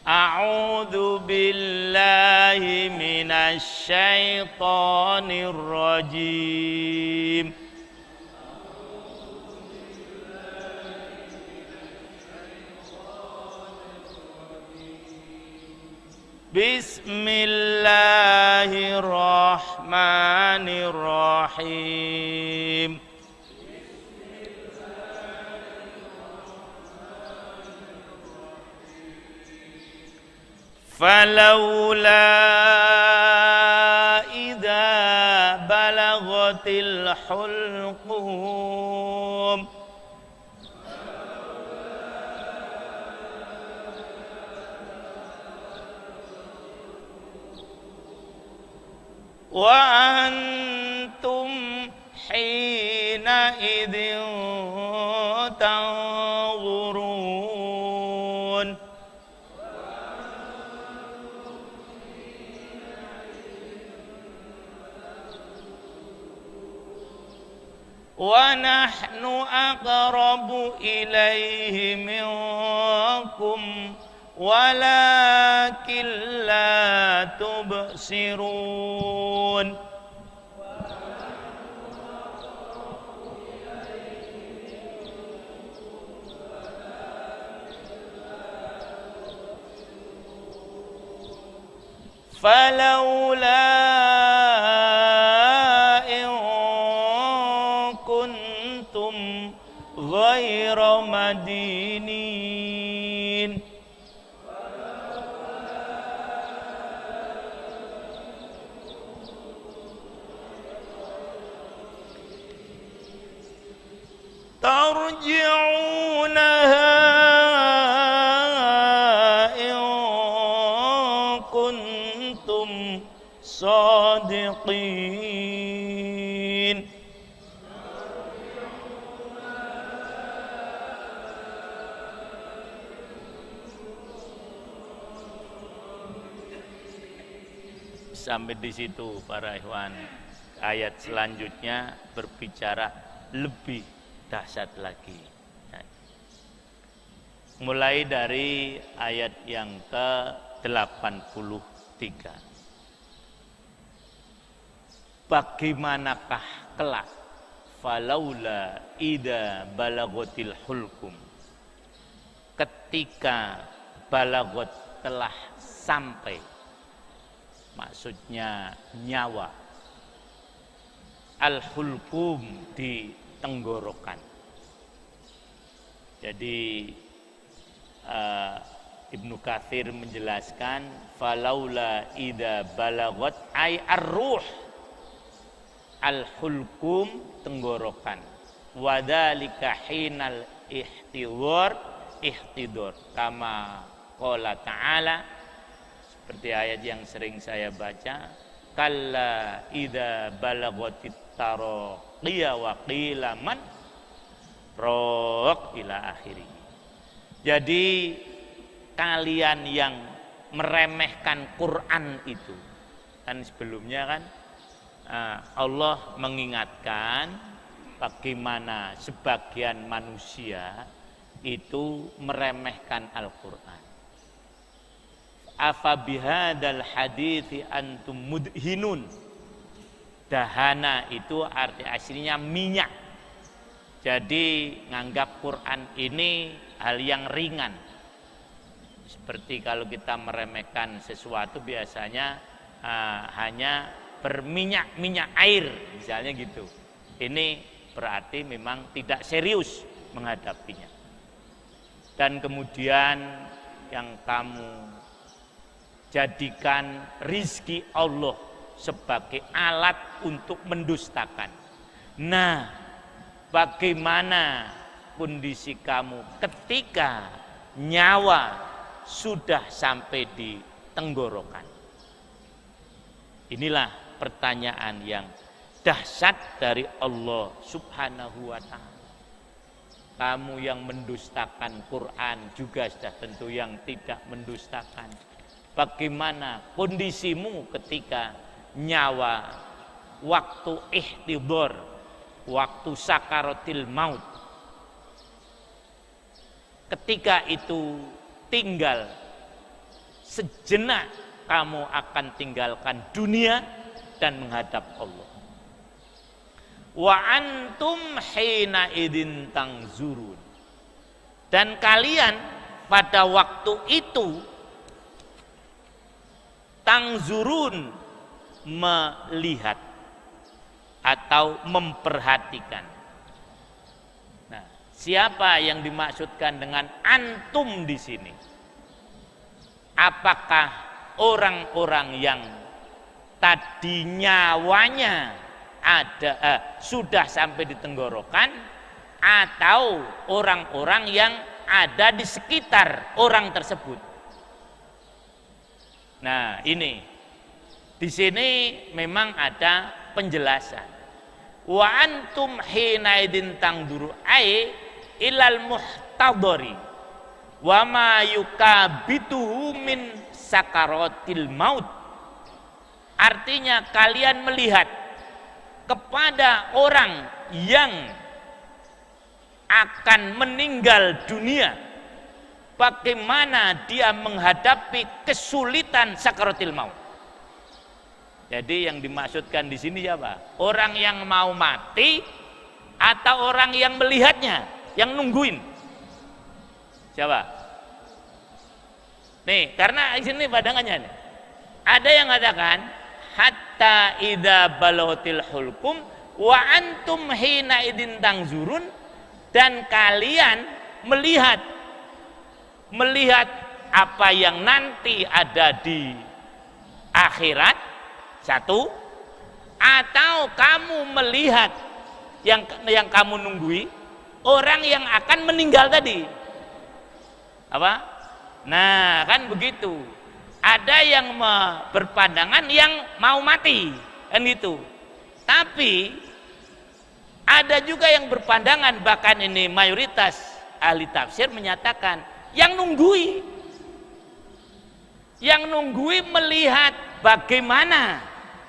A'udzu billahi minasy syaithanir rajim. Bismillahirrahmanirrahim. Falawla idza balaghatil hulqum wa antum hina idzin tanzurun. Wa nahnu aqrabu ilaihi minkum walakin la tubsirun. Falawla ghairu madinin tarji'unaha in kuntum sadiqin. Sampai di situ para ikhwan. Ayat selanjutnya berbicara lebih dahsyat lagi. Mulai dari ayat yang ke-83. Bagaimanakah kelak falaula ida balaghatil hulkum, ketika balagot telah sampai, maksudnya nyawa, al-hulkum di tenggorokan. Jadi Ibnu Katsir menjelaskan falaula idza balagot ay ar-ruh, al-hulkum tenggorokan, wadhalika hinal ihtidor kama qala ta'ala, seperti ayat yang sering saya baca, kalla idza balagatit taraqiya wa qila man raq ila akhirih. Jadi kalian yang meremehkan Quran itu, kan sebelumnya kan Allah mengingatkan bagaimana sebagian manusia itu meremehkan Al-Quran. Afa bihadal hadithi antum mudhinun. Dahana itu arti aslinya minyak. Jadi nganggap Quran ini hal yang ringan. Seperti kalau kita meremehkan sesuatu biasanya hanya berminyak air, misalnya gitu. Ini berarti memang tidak serius menghadapinya. Dan kemudian yang kamu jadikan rizki Allah sebagai alat untuk mendustakan. Nah, bagaimana kondisi kamu ketika nyawa sudah sampai di tenggorokan? Inilah pertanyaan yang dahsyat dari Allah Subhanahu wa ta'ala. Kamu yang mendustakan Quran juga sudah tentu yang tidak mendustakan. Bagaimana kondisimu ketika nyawa waktu ihtidhar, waktu sakaratil maut. Ketika itu tinggal sejenak, kamu akan tinggalkan dunia dan menghadap Allah. Wa antum hina idin tangzurun, dan kalian pada waktu itu tangzurun, melihat atau memperhatikan. Nah, siapa yang dimaksudkan dengan antum di sini? Apakah orang-orang yang tadi nyawanya sudah sampai di tenggorokan, atau orang-orang yang ada di sekitar orang tersebut? Nah, ini di sini memang ada penjelasan. Wa antum hina idin tangduru ai ilal muhtadhari wa ma yukabituhu min sakaratil maut. Artinya kalian melihat kepada orang yang akan meninggal dunia, bagaimana dia menghadapi kesulitan sakaratil maut. Jadi yang dimaksudkan di sini apa? Orang yang mau mati atau orang yang melihatnya, yang nungguin? Siapa? Nih, karena di sini badangannya nih. Ada yang mengatakan hatta idza balaghatil hulqum wa antum hina idin tangzurun, dan kalian melihat apa yang nanti ada di akhirat, satu, atau kamu melihat yang kamu nunggui orang yang akan meninggal tadi. Apa? Nah, kan begitu. Ada yang berpandangan yang mau mati, kan gitu. Tapi ada juga yang berpandangan, bahkan ini mayoritas ahli tafsir menyatakan yang nunggui melihat bagaimana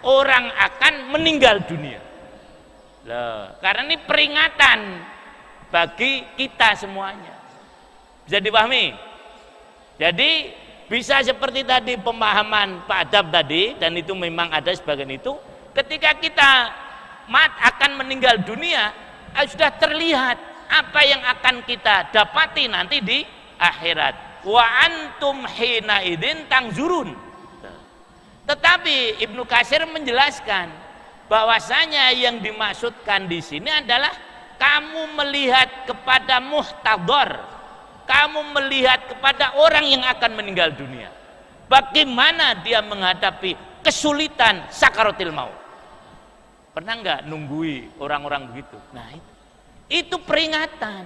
orang akan meninggal dunia. Loh, karena ini peringatan bagi kita semuanya. Bisa dipahami? Jadi bisa seperti tadi pemahaman Pak Adab tadi, dan itu memang ada sebagian itu. Ketika kita akan meninggal dunia, sudah terlihat apa yang akan kita dapati nanti di akhirat. Wa antum hina idin tangzurun. Tetapi Ibnu Katsir menjelaskan bahwasanya yang dimaksudkan di sini adalah kamu melihat kepada muhtadhar, kamu melihat kepada orang yang akan meninggal dunia, bagaimana dia menghadapi kesulitan sakaratil maut. Pernah nggak nunggui orang-orang begitu? Nah, itu peringatan.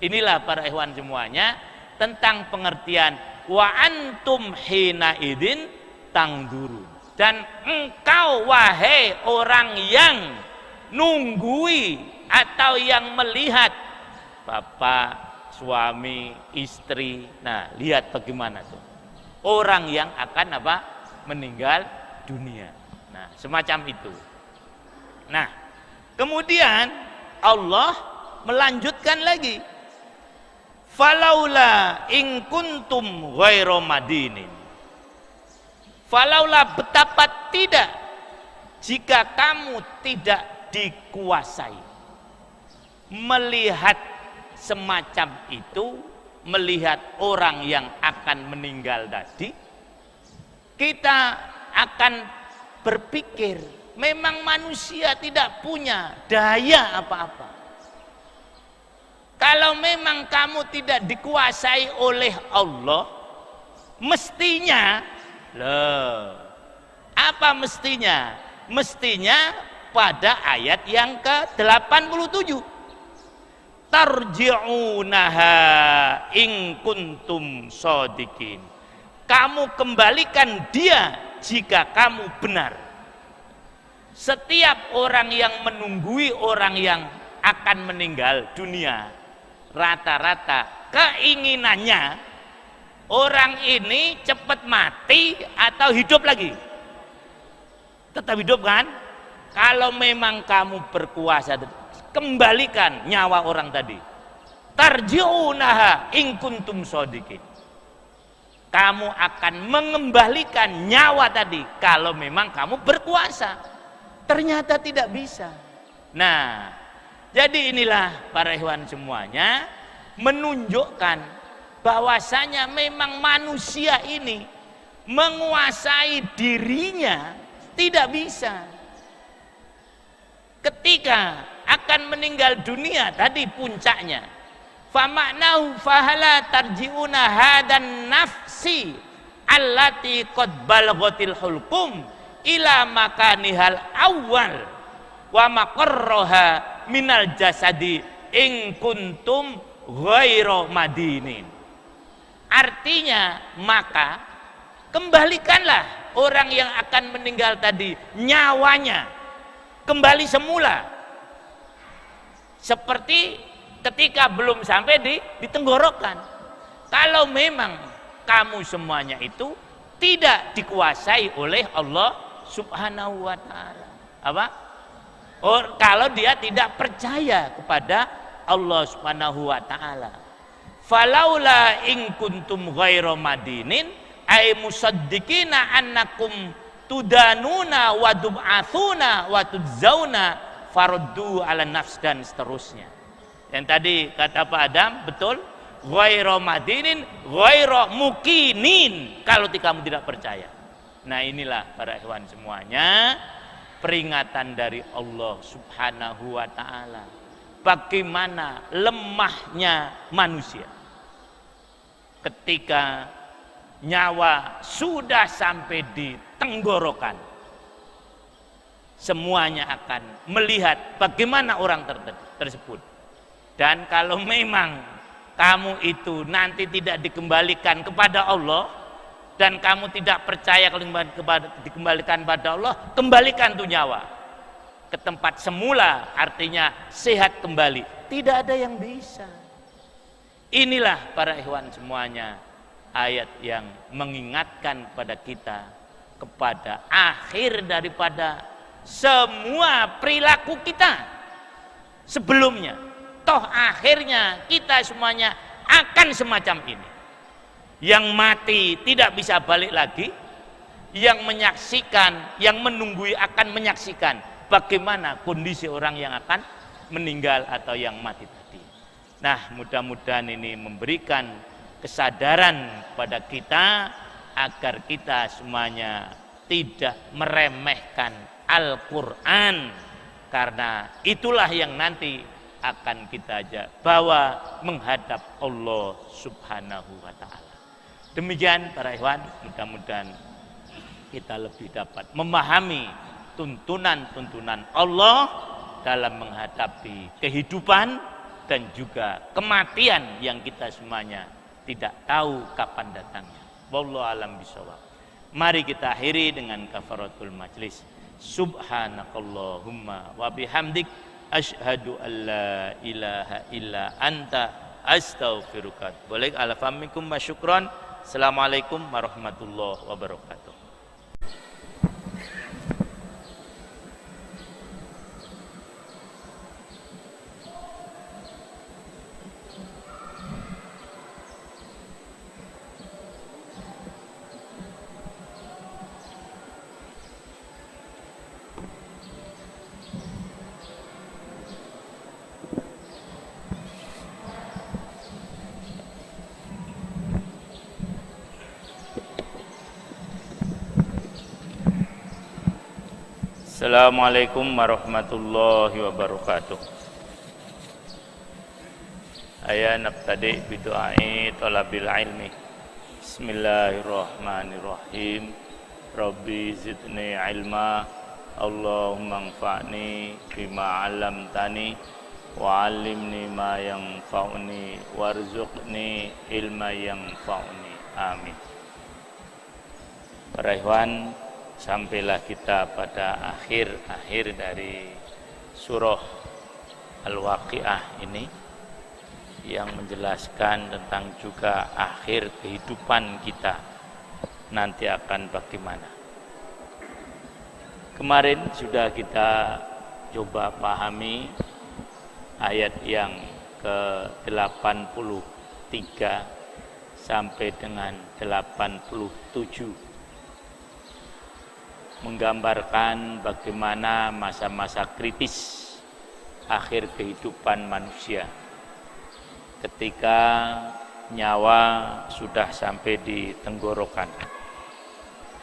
Inilah para ikhwan semuanya tentang pengertian wa antum hina idin tangdurun, dan engkau wahai orang yang nunggui atau yang melihat, bapak, suami, istri. Nah, lihat bagaimana tuh orang yang akan meninggal dunia. Nah, semacam itu. Nah, kemudian Allah melanjutkan lagi, falaula in kuntum ghairu madinin. Falaula, betapa tidak jika kamu tidak dikuasai melihat semacam itu, melihat orang yang akan meninggal tadi, kita akan berpikir memang manusia tidak punya daya apa-apa. Kalau memang kamu tidak dikuasai oleh Allah, mestinya, loh, apa mestinya? Mestinya pada ayat yang ke-87, tarji'unaha in kuntum shodiqin. Kamu kembalikan dia jika kamu benar. Setiap orang yang menunggui orang yang akan meninggal dunia, rata-rata keinginannya orang ini cepat mati atau hidup lagi. Tetap hidup kan? kalau memang kamu berkuasa, kembalikan nyawa orang tadi. Tarji'unaha in kuntum shodiqin. Kamu akan mengembalikan nyawa tadi kalau memang kamu berkuasa. Ternyata tidak bisa. Nah, jadi inilah para ikhwan semuanya menunjukkan bahwasanya memang manusia ini menguasai dirinya tidak bisa. Ketika akan meninggal dunia tadi puncaknya, famaknahu fahala tarji'una hadan nafsi allati qad balaghatil hulqum ila makanihal awal wa maqarraha minal jasadi in kuntum ghairu madinin. Artinya, maka kembalikanlah orang yang akan meninggal tadi nyawanya kembali semula seperti ketika belum sampai di tenggorokan. Kalau memang kamu semuanya itu tidak dikuasai oleh Allah Subhanahu wa ta'ala. Apa? Kalau dia tidak percaya kepada Allah Subhanahu wa ta'ala. Falaula in kuntum ghairu madinin ay musaddiqina annakum tudanuna wa tub'atsuna wa tudzauna faruddu ala nafs dan seterusnya. Yang tadi kata Pak Adam betul, ghairu madinin ghairu mukinin, kalau kamu tidak percaya. Nah, inilah para ikhwan semuanya peringatan dari Allah Subhanahu wa ta'ala bagaimana lemahnya manusia ketika nyawa sudah sampai di tenggorokan. Semuanya akan melihat bagaimana orang tersebut. Dan kalau memang kamu itu nanti tidak dikembalikan kepada Allah dan kamu tidak percaya dikembalikan kepada Allah, kembalikan tuh nyawa ke tempat semula, artinya sehat kembali. Tidak ada yang bisa. Inilah para ikhwan semuanya ayat yang mengingatkan kepada kita kepada akhir daripada semua perilaku kita sebelumnya. Toh akhirnya kita semuanya akan semacam ini. Yang mati tidak bisa balik lagi, yang menyaksikan, yang menunggui akan menyaksikan bagaimana kondisi orang yang akan meninggal atau yang mati tadi. Nah, mudah-mudahan ini memberikan kesadaran pada kita agar kita semuanya tidak meremehkan Al-Quran, karena itulah yang nanti akan kita bawa menghadap Allah Subhanahu wa ta'ala. Demikian para ikhwan, mudah-mudahan kita lebih dapat memahami tuntunan-tuntunan Allah dalam menghadapi kehidupan dan juga kematian yang kita semuanya tidak tahu kapan datangnya. Wallahu alam bisawab. Mari kita akhiri dengan kafaratul majlis. Subhanakallahumma wa bihamdik asyhadu an la ilaha illa anta astaghfiruka. Boleh alafamikum wa syukran. Assalamualaikum warahmatullahi wabarakatuh. Assalamualaikum warahmatullahi wabarakatuh. Aya nabtadi bidu'ai talabil ilmi. Bismillahirrahmanirrahim. Rabbi zidni ilma. Allahumma anfa'ni bima 'allamtani wa 'allimni ma yanfa'uni warzuqni ilma yanfa'uni. Amin. Para ikhwan, sampailah kita pada akhir dari surah Al-Waqiah ini yang menjelaskan tentang juga akhir kehidupan kita nanti akan bagaimana. Kemarin sudah kita coba pahami ayat yang ke-83 sampai dengan 87, menggambarkan bagaimana masa-masa kritis akhir kehidupan manusia ketika nyawa sudah sampai di tenggorokan.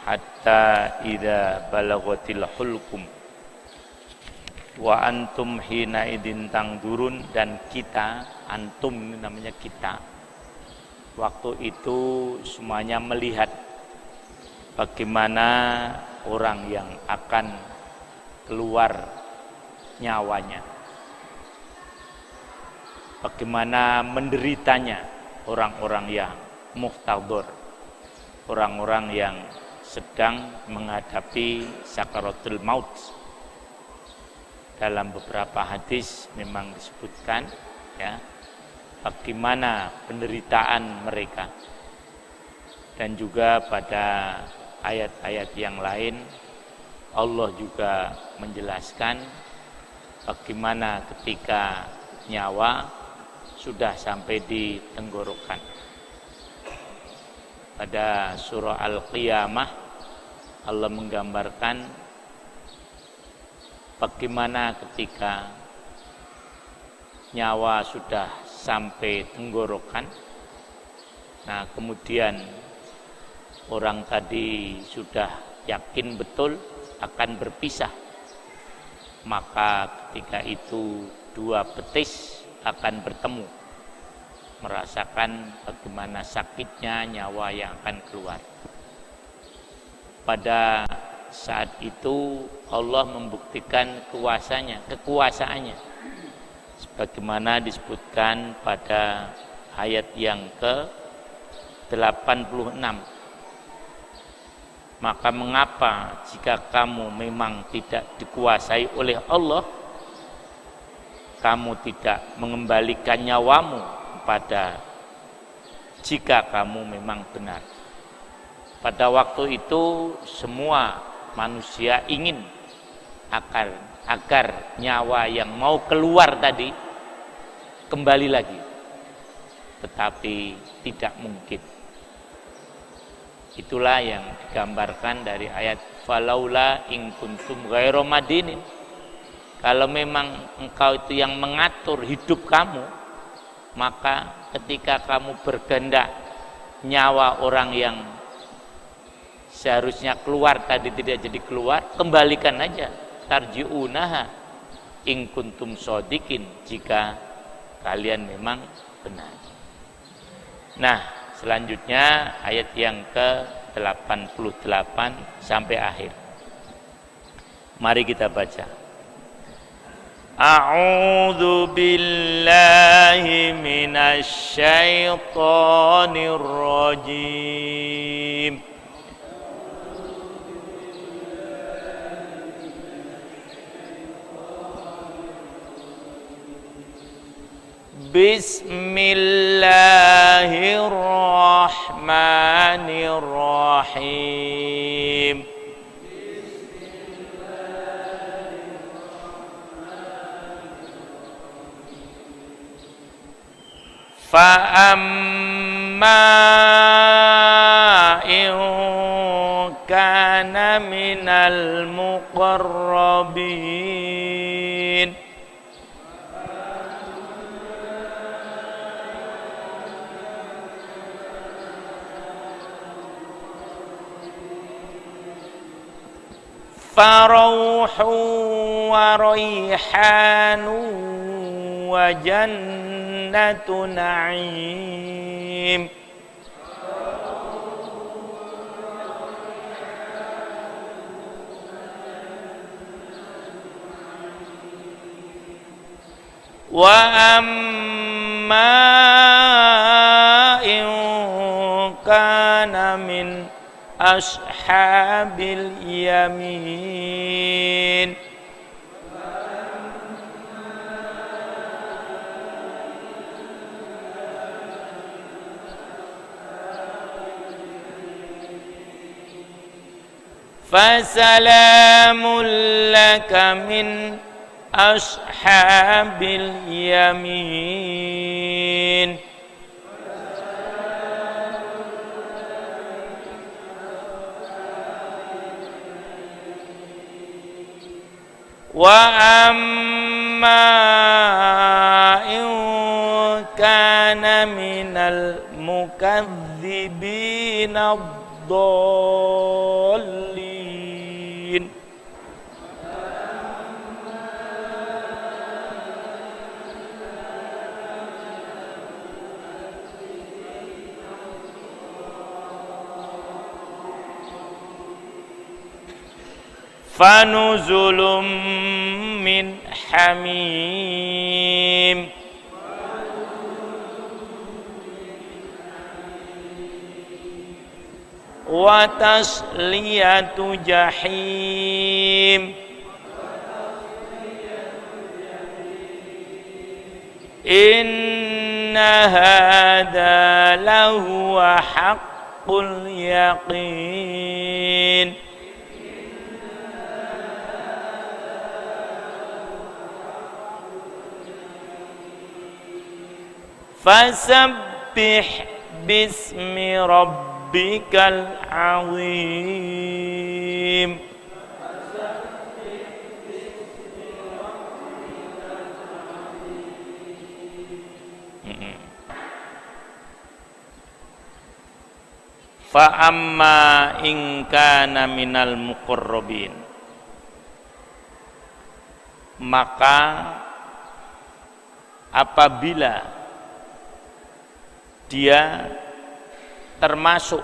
Hatta idza balaghatil hulqum wa antum hina idin tangdurun, dan kita, antum ini namanya kita, waktu itu semuanya melihat bagaimana orang yang akan keluar nyawanya, bagaimana menderitanya orang-orang yang muhtadhar, orang-orang yang sedang menghadapi sakaratul maut. Dalam beberapa hadis memang disebutkan ya bagaimana penderitaan mereka, dan juga pada ayat-ayat yang lain Allah juga menjelaskan bagaimana ketika nyawa sudah sampai di tenggorokan. Pada surah Al-Qiyamah Allah menggambarkan bagaimana ketika nyawa sudah sampai tenggorokan. Nah, kemudian orang tadi sudah yakin betul akan berpisah, maka ketika itu dua betis akan bertemu, merasakan bagaimana sakitnya nyawa yang akan keluar. Pada saat itu Allah membuktikan kekuasaannya sebagaimana disebutkan pada ayat yang ke-86. Maka mengapa jika kamu memang tidak dikuasai oleh Allah, kamu tidak mengembalikan nyawamu pada jika kamu memang benar. Pada waktu itu semua manusia ingin agar nyawa yang mau keluar tadi kembali lagi, tetapi tidak mungkin. Itulah yang digambarkan dari ayat falaula in kuntum ghairu madinin. Kalau memang engkau itu yang mengatur hidup kamu, maka ketika kamu berkehendak nyawa orang yang seharusnya keluar tadi tidak jadi keluar, kembalikan aja. Tarji'unaha in kuntum shodiqin, jika kalian memang benar. Nah, selanjutnya ayat yang ke-88 sampai akhir. Mari kita baca. A'udzu billahi minasy syaithanir rajim. Bismillahirrahmanirrahim. Fa'amma in kana minal muqarrabin, farauhu wa raihanu wa jannatu na'im. Wa amma in kana min ashabil yamin, Fasalamun laka min ashabil yamin. Wa amma in kana minal mukadzibina ad-dallin. Fanuzulum min hamim. Wa tasliyatu jahim. Inna hadha lahuwa haqqul yaqin. Fasabbih bismi rabbikal azim. Fa amma in kana minal muqarrabin, maka apabila dia termasuk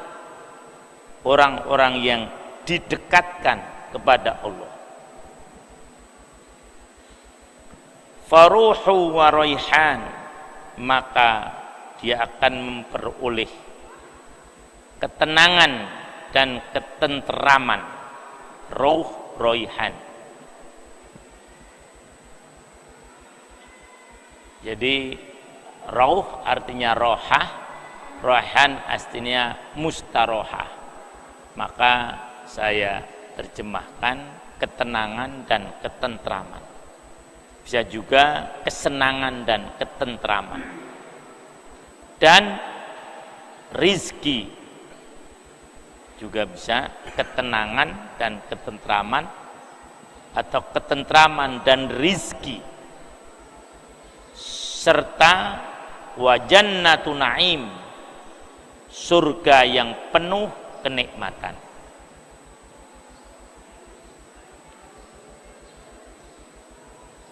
orang-orang yang didekatkan kepada Allah, faruhu wa raihan, maka dia akan memperoleh ketenangan dan ketenteraman. Rauh, raihan. Jadi rauh artinya rohah, rohan artinya mustarohah. Maka saya terjemahkan ketenangan dan ketentraman. Bisa juga kesenangan dan ketentraman. Dan rizki juga bisa ketenangan dan ketentraman, atau ketentraman dan rizki, serta wa jannatu na'im, surga yang penuh kenikmatan.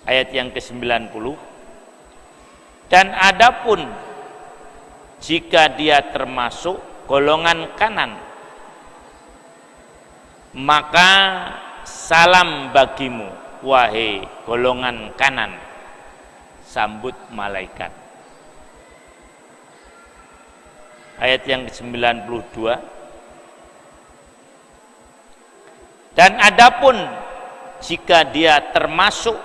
Ayat yang ke-90, dan adapun jika dia termasuk golongan kanan, maka salam bagimu wahai golongan kanan, sambut malaikat. Ayat yang ke-92, dan adapun jika dia termasuk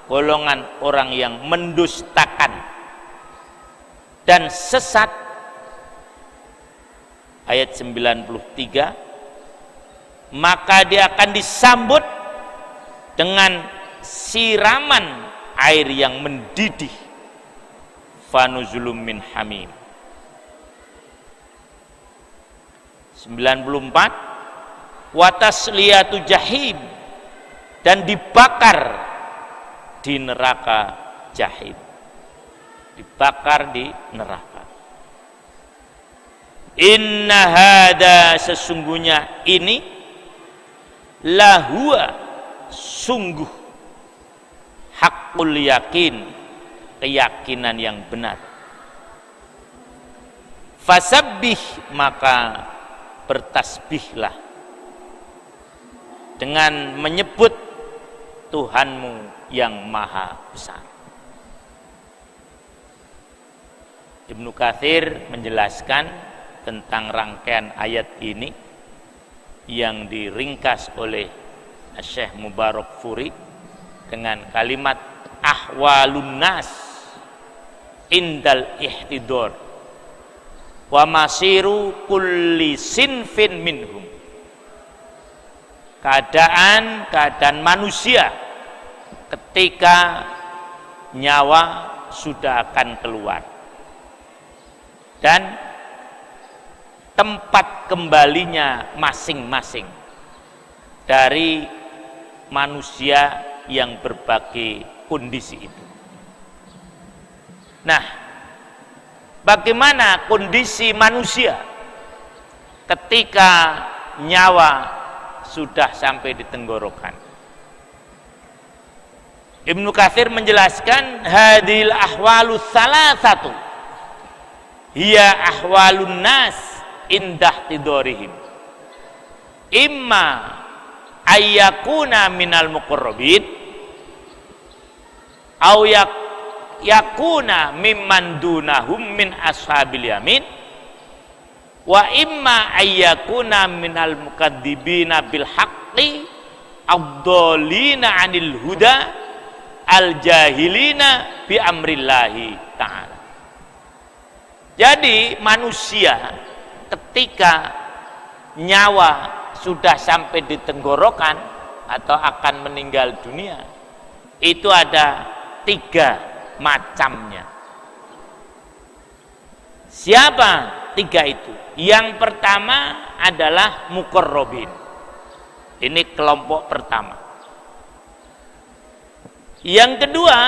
golongan orang yang mendustakan dan sesat, ayat 93, maka dia akan disambut dengan siraman air yang mendidih, fanuzulum min hamim. 94, watasliyatu jahim, dan dibakar di neraka jahim, dibakar di neraka. Inna hada, sesungguhnya ini, lahua, sungguh, hakul yakin, keyakinan yang benar. Fasabbih, maka bertasbihlah dengan menyebut Tuhanmu yang maha besar. Ibnu Katsir menjelaskan tentang rangkaian ayat ini yang diringkas oleh Syekh Mubarakfuri dengan kalimat ahwalun nas indal ihtidor wa masiru kulli sinfin minhum. keadaan manusia ketika nyawa sudah akan keluar dan tempat kembalinya masing-masing dari manusia yang berbagai kondisi itu. Nah, bagaimana kondisi manusia ketika nyawa sudah sampai di tenggorokan? Ibnu Katsir menjelaskan hadil ahwalu salasatu hiya ahwalun nas indah tidorihim imma ayyakuna minal muqarrabin au yakuna mimman dunahum min ashabil yamin wa imma ayyakuna minal mukadzibina bil haqqi ad-dhalina 'anil huda al-jahilina bi amrillahi ta'ala. Jadi manusia ketika nyawa sudah sampai di tenggorokan atau akan meninggal dunia, itu ada 3 macamnya. Siapa 3 itu? Yang pertama adalah muqarrabin. Ini kelompok pertama. Yang kedua,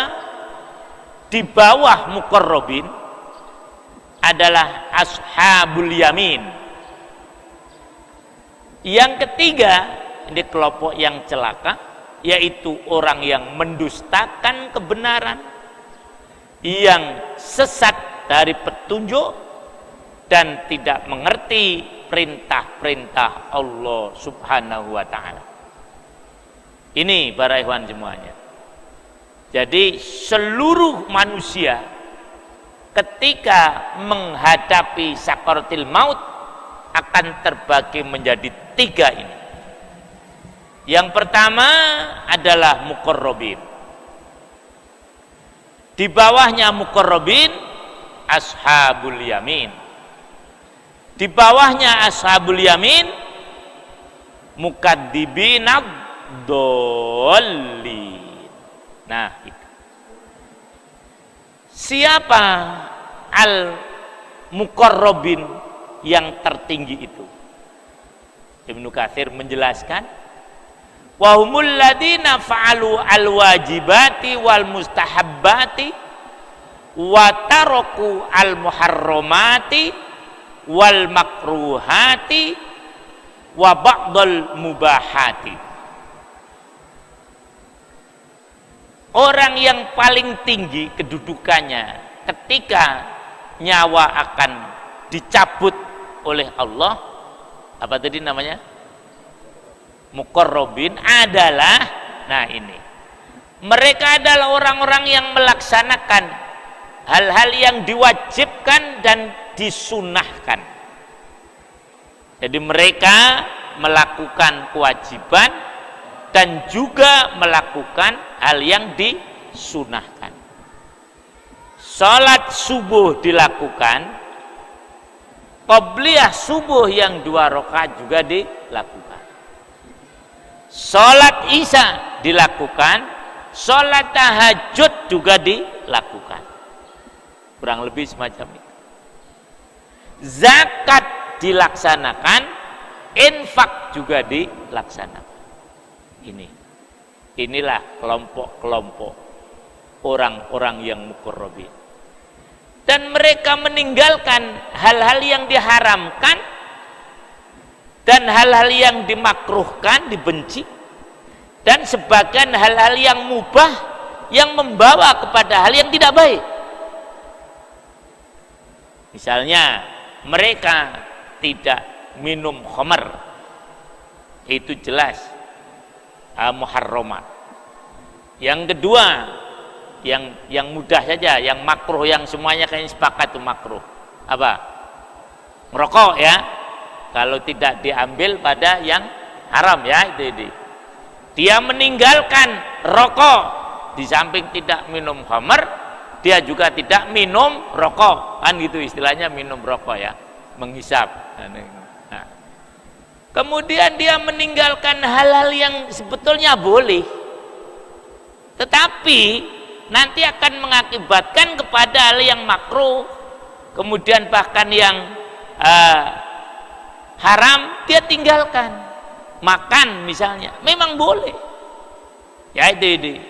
di bawah muqarrabin adalah ashabul yamin. Yang ketiga, ini kelompok yang celaka, yaitu orang yang mendustakan kebenaran, yang sesat dari petunjuk dan tidak mengerti perintah-perintah Allah Subhanahu wa ta'ala. Ini para ikhwan semuanya. Jadi seluruh manusia ketika menghadapi sakaratul maut akan terbagi menjadi 3 ini. Yang pertama adalah muqarrabin. Di bawahnya muqarrabin ashabul yamin. Di bawahnya ashabul yamin mukadzibinad dhalin. Nah, itu. Siapa al-muqarrabin yang tertinggi itu? Ibnu Katsir menjelaskan, wa humul ladina fa'alu al-wajibati wal mustahabbati wa taraku al-muharramati wal makruhati wa ba'dal mubahati. Orang yang paling tinggi kedudukannya ketika nyawa akan dicabut oleh Allah, apa tadi namanya? Muqarrabin adalah, nah ini, mereka adalah orang-orang yang melaksanakan hal-hal yang diwajibkan dan disunahkan. Jadi mereka melakukan kewajiban dan juga melakukan hal yang disunahkan. Salat subuh dilakukan, qabliyah subuh yang 2 rakaat juga dilakukan. Salat isya dilakukan, salat tahajud juga dilakukan. Kurang lebih semacam itu. Zakat dilaksanakan, infak juga dilaksanakan. Inilah kelompok-kelompok orang-orang yang muqarrabin. Dan mereka meninggalkan hal-hal yang diharamkan dan hal-hal yang dimakruhkan, dibenci, dan sebagian hal-hal yang mubah yang membawa kepada hal yang tidak baik. Misalnya mereka tidak minum khamar, itu jelas muharramat. Yang kedua, yang mudah saja, yang makruh, yang semuanya kayaknya sepakat itu makruh. Apa? Merokok ya. Kalau tidak diambil pada yang haram ya, itu. Dia meninggalkan rokok, di samping tidak minum khamar, dia juga tidak minum rokok. Kan gitu istilahnya, minum rokok ya, menghisap. Nah, kemudian dia meninggalkan hal-hal yang sebetulnya boleh, tetapi nanti akan mengakibatkan kepada hal yang makruh, kemudian bahkan yang haram dia tinggalkan. Makan misalnya memang boleh, ya itu.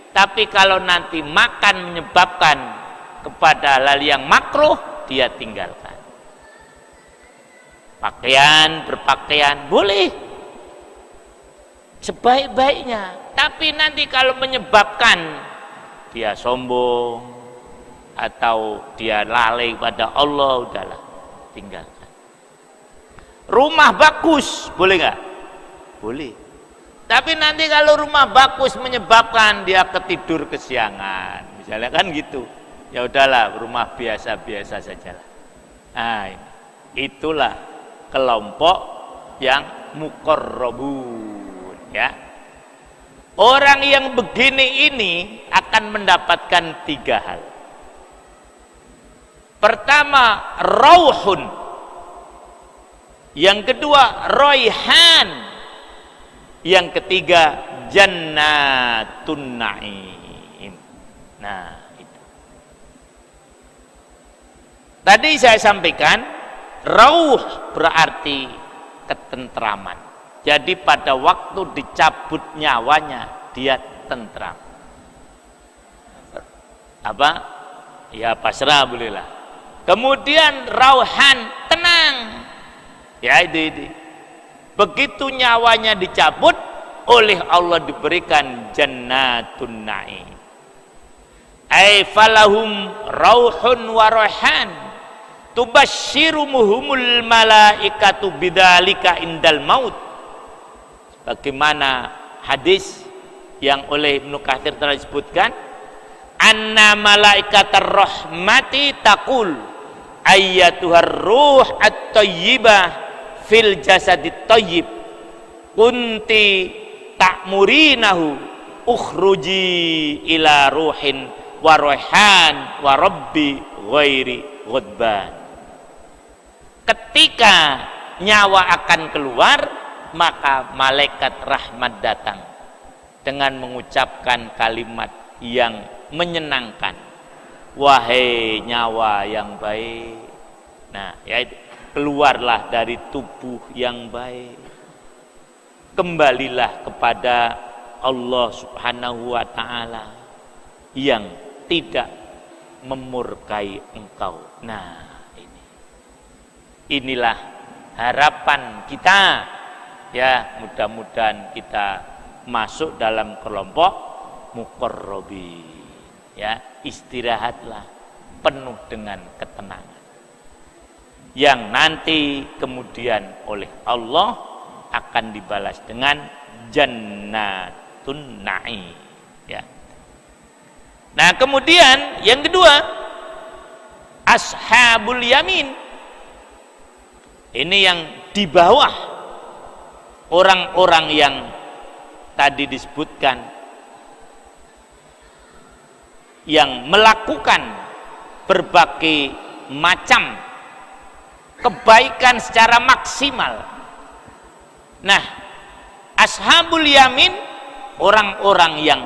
Tapi kalau nanti makan menyebabkan kepada hal yang makruh, dia tinggalkan. Berpakaian boleh sebaik-baiknya, tapi nanti kalau menyebabkan dia sombong atau dia lalai pada Allah, udahlah, tinggalkan. Rumah bagus boleh nggak? Boleh. Tapi nanti kalau rumah bagus menyebabkan dia ketidur kesiangan, misalnya kan gitu, ya udahlah, rumah biasa-biasa sajalah. Nah, itulah kelompok yang muqarrabun, ya. Orang yang begini ini akan mendapatkan 3 hal. Pertama, rauhun. Yang kedua, raihan. Yang ketiga, jannatun na'im. Nah, itu. Tadi saya sampaikan, rauh berarti ketentraman. Jadi pada waktu dicabut nyawanya, dia tentram. Apa? Ya pasrah bolehlah. Kemudian rauhan, tenang. Ya itu. Begitu nyawanya dicabut, oleh Allah diberikan jannatun na'im. Ay falahum rauhun wa raihan tubashshiruhumul malaikatu bidzalika indal maut. Bagaimana hadis yang oleh Ibnu Katsir telah disebutkan, anna malaikatar rahmati taqul ayyatuhar ruh at-thayyibah fil jasadit thayyib kunti ta'murinahu ukhruji ila ruhin wa raihan wa rabbi ghairi ghadban. Ketika nyawa akan keluar, maka malaikat rahmat datang dengan mengucapkan kalimat yang menyenangkan, wahai nyawa yang baik. Nah, yaitu keluarlah dari tubuh yang baik, kembalilah kepada Allah Subhanahu wa ta'ala yang tidak memurkai engkau. Nah, inilah harapan kita, ya, mudah-mudahan kita masuk dalam kelompok muqarrabin, ya. Istirahatlah penuh dengan ketenangan yang nanti kemudian oleh Allah akan dibalas dengan jannatun na'im, ya. Nah, kemudian yang kedua, ashabul yamin. Ini yang di bawah orang-orang yang tadi disebutkan, yang melakukan berbagai macam kebaikan secara maksimal. Nah, ashabul yamin, orang-orang yang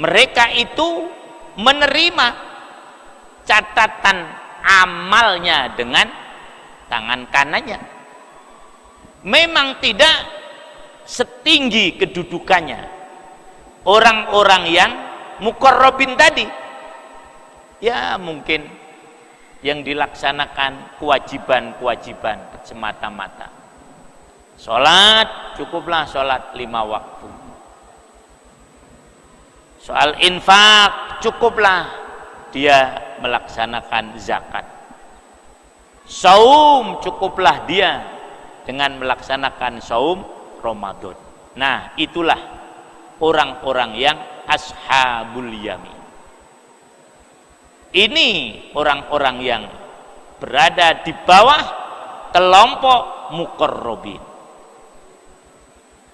mereka itu menerima catatan amalnya dengan tangan kanannya. Memang tidak setinggi kedudukannya orang-orang yang muqarrabin tadi. Ya, mungkin yang dilaksanakan kewajiban-kewajiban semata-mata. Sholat, cukuplah sholat 5 waktu. Soal infak, cukuplah dia melaksanakan zakat. Saum, cukuplah dia dengan melaksanakan saum Ramadan. Nah, itulah orang-orang yang ashabul yamin. Ini orang-orang yang berada di bawah kelompok muqarrabin.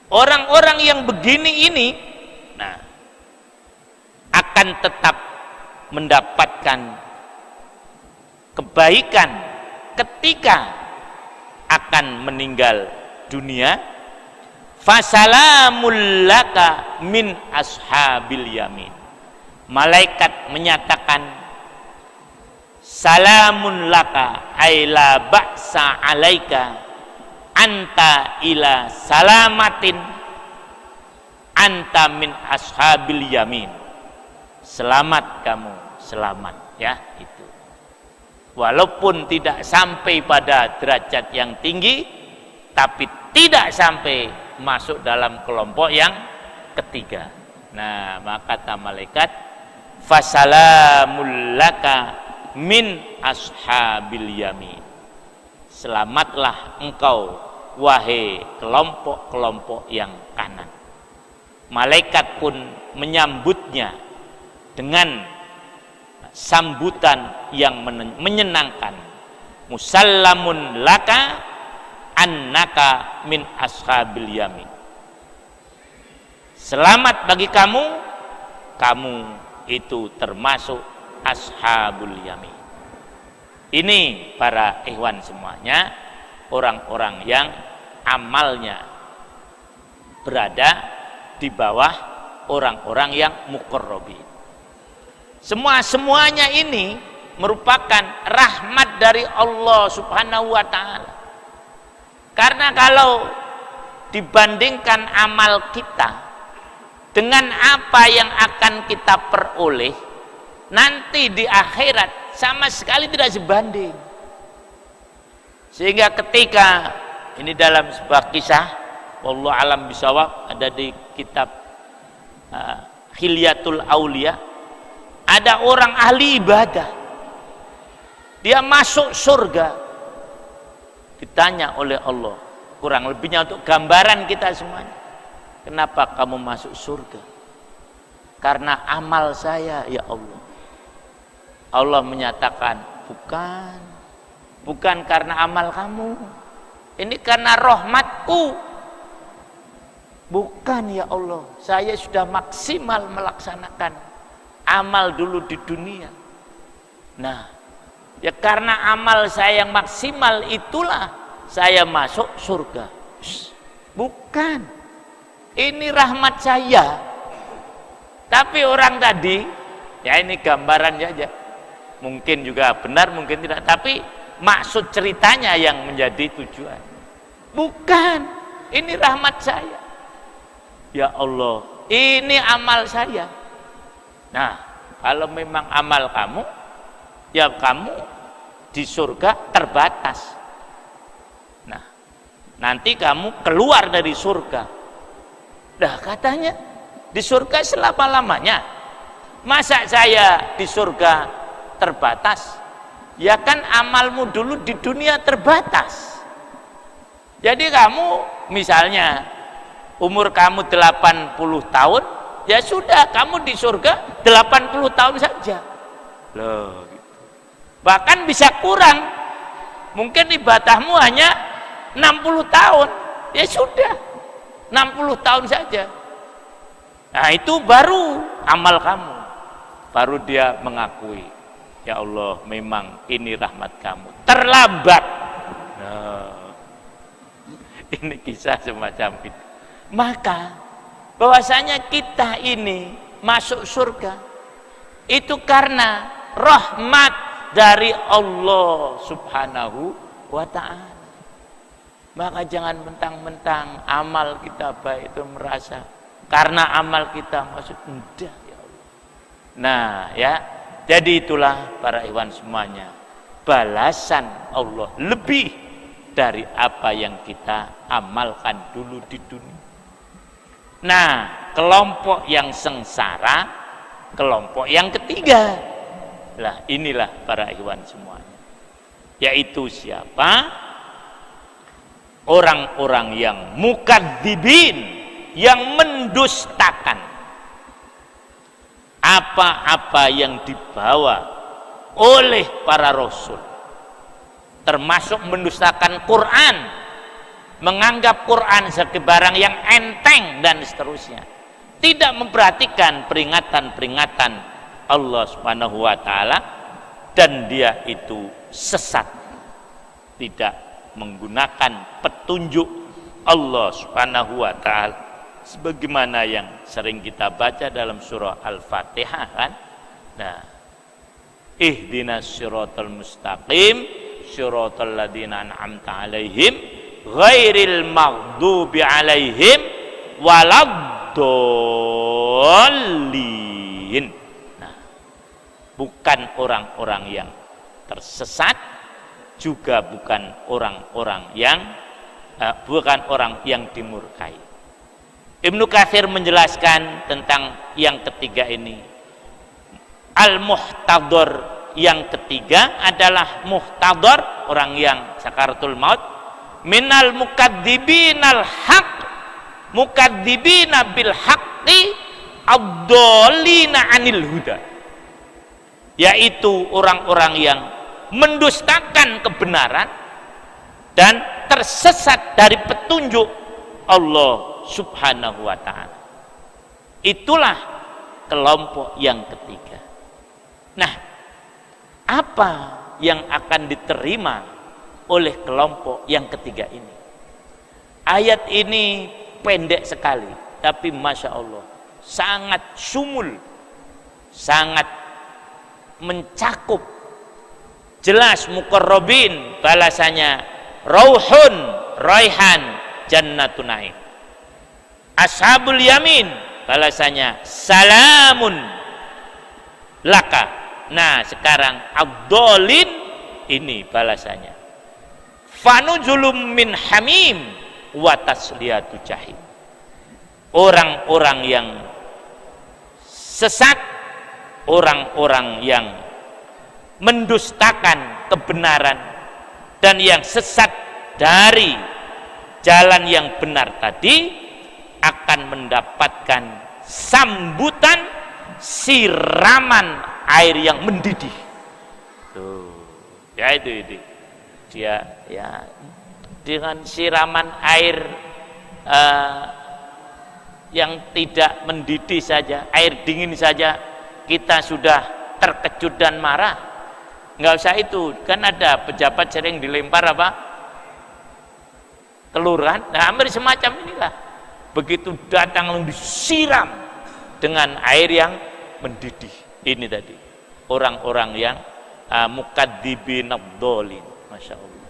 Orang-orang yang begini ini, nah, akan tetap mendapatkan kebaikan ketika akan meninggal dunia, fasalamul laka min ashabil yamin. Malaikat menyatakan salamun laka ay la ba'sa alaika anta ila salamatin anta min ashabil yamin. Selamat kamu, selamat, ya, itu. Walaupun tidak sampai pada derajat yang tinggi, tapi tidak sampai masuk dalam kelompok yang ketiga. Nah, maka kata malaikat, fasalamul laka min ashabil yamin. Selamatlah engkau, wahai kelompok-kelompok yang kanan. Malaikat pun menyambutnya dengan sambutan yang menyenangkan. Musallamun laka annaka min ashabil yamin. Selamat bagi kamu, kamu itu termasuk ashabul yamin. Ini para ikhwan semuanya, orang-orang yang amalnya berada di bawah orang-orang yang muqarrabin. Semuanya ini merupakan rahmat dari Allah Subhanahu wa taala. Karena kalau dibandingkan amal kita dengan apa yang akan kita peroleh nanti di akhirat, sama sekali tidak sebanding. Sehingga ketika ini dalam sebuah kisah, wallahu alam bisawab, ada di kitab Hilyatul Aulia, ada orang ahli ibadah, dia masuk surga. Ditanya oleh Allah, kurang lebihnya untuk gambaran kita semuanya, kenapa kamu masuk surga? Karena amal saya, ya Allah. Allah menyatakan, bukan karena amal kamu, ini karena rahmatku. Bukan, ya Allah, saya sudah maksimal melaksanakan amal dulu di dunia. Nah, ya karena amal saya yang maksimal itulah saya masuk surga. Bukan, ini rahmat saya. Tapi orang tadi, ya ini gambaran saja, mungkin juga benar, mungkin tidak, tapi maksud ceritanya yang menjadi tujuan. Bukan, ini rahmat saya. Ya Allah, ini amal saya. Nah, kalau memang amal kamu, ya kamu di surga terbatas. Nah, nanti kamu keluar dari surga. Nah, katanya di surga selama-lamanya. Masa saya di surga terbatas? Ya kan amalmu dulu di dunia terbatas. Jadi kamu misalnya umur kamu 80 tahun, ya sudah, kamu di surga 80 tahun saja. Loh, gitu. Bahkan bisa kurang. Mungkin ibadahmu hanya 60 tahun. Ya sudah, 60 tahun saja. Nah, itu baru amal kamu. Baru dia mengakui, ya Allah, memang ini rahmat kamu. Terlambat. Nah, ini kisah semacam itu. Maka bahwasanya kita ini masuk surga itu karena rahmat dari Allah Subhanahu wa ta'ala. Maka jangan mentang-mentang amal kita baik itu merasa karena amal kita masuk, enggak, ya Allah. Nah, ya, jadi itulah para ikhwan semuanya, balasan Allah lebih dari apa yang kita amalkan dulu di dunia. Nah, kelompok yang sengsara, kelompok yang ketiga, lah inilah para ikhwan semuanya, yaitu siapa? Orang-orang yang mukadzibin, yang mendustakan apa-apa yang dibawa oleh para rasul, termasuk mendustakan Quran, menganggap Quran sebagai barang yang enteng dan seterusnya, tidak memperhatikan peringatan-peringatan Allah Subhanahu wa ta'ala, dan dia itu sesat, tidak menggunakan petunjuk Allah Subhanahu wa taala sebagaimana yang sering kita baca dalam surah Al-Fatihah kan. Nah, ihdinas siratal mustaqim siratal ladzina an'amta 'alaihim ghairil maghdubi 'alaihim waladdallin. Nah, bukan orang-orang yang tersesat, juga bukan orang-orang yang dimurkai. Ibnu Katsir menjelaskan tentang yang ketiga ini. Al-muhtadhar yang ketiga adalah muhtadhar, orang yang sakaratul maut, minal mukadzibinal haq, mukadzibina bil haqqi ad-dallina 'anil huda, yaitu orang-orang yang mendustakan kebenaran dan tersesat dari petunjuk Allah Subhanahu wa ta'ala. Itulah kelompok yang ketiga. Nah, apa yang akan diterima oleh kelompok yang ketiga ini? Ayat ini pendek sekali, tapi Masya Allah sangat sumul, sangat mencakup. Jelas muqarrabin balasannya rauhun raihan jannatun naim. Ashabul yamin balasannya salamun laka. Nah, sekarang ad-dallin ini balasannya fanuzulum min hamim wa tasliyatu jahim. Orang-orang yang sesat, orang-orang yang mendustakan kebenaran dan yang sesat dari jalan yang benar tadi akan mendapatkan sambutan siraman air yang mendidih. Tuh, ya itu dia ya dengan siraman air yang tidak mendidih saja, air dingin saja kita sudah terkejut dan marah. Nggak usah itu, kan ada pejabat sering dilempar apa? Kelurahan. Nah, hampir semacam inilah. Begitu datang langsung disiram dengan air yang mendidih. Ini tadi orang-orang yang mukadzibin ad-dallin, Masya Allah,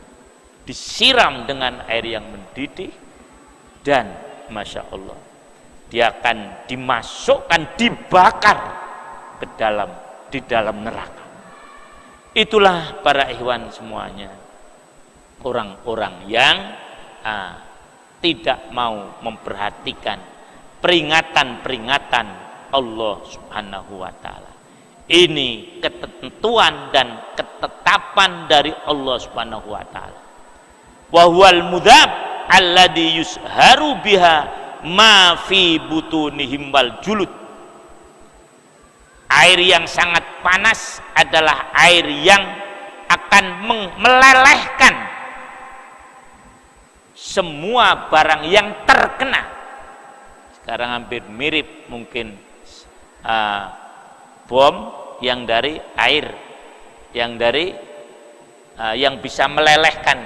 disiram dengan air yang mendidih dan Masya Allah dia akan dimasukkan, dibakar di dalam neraka. Itulah para ikhwan semuanya, orang-orang yang tidak mau memperhatikan peringatan-peringatan Allah Subhanahu wa ta'ala. Ini ketentuan dan ketetapan dari Allah Subhanahu wa ta'ala. Wa huwal mudhab alladhi yusharu biha ma fi butunihim wal julud. Air yang sangat panas adalah air yang akan melelehkan semua barang yang terkena. Sekarang hampir mirip mungkin bom yang dari air, yang bisa melelehkan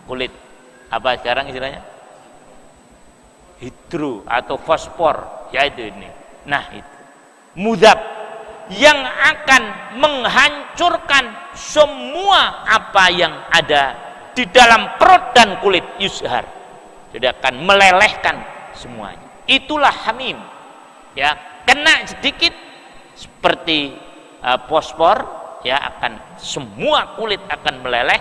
kulit. Apa sekarang istilahnya? Hidro atau fosfor, yaitu ini. Nah, itu mudhab yang akan menghancurkan semua apa yang ada di dalam perut dan kulit, yushar. Jadi akan melelehkan semuanya. Itulah hamim. Ya, kena sedikit seperti fosfor, ya akan semua kulit akan meleleh.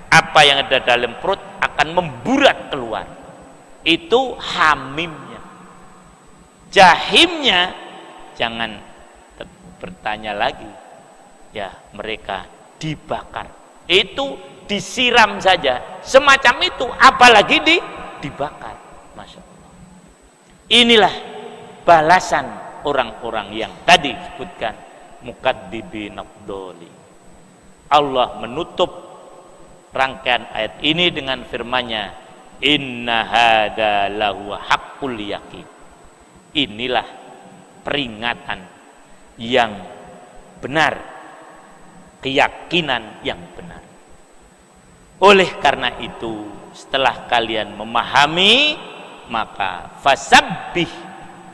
Apa yang ada dalam perut akan memburat keluar. Itu hamimnya. Jahimnya jangan bertanya lagi. Ya, mereka dibakar. Itu disiram saja semacam itu, apalagi dibakar. Masya Allah. Inilah balasan orang-orang yang tadi disebutkan mukadzibin ad-dallin. Allah menutup rangkaian ayat ini dengan firman-Nya, inna hada lahu haqqul yaqin. Inilah peringatan yang benar, keyakinan yang benar. Oleh karena itu, setelah kalian memahami, maka fasabbih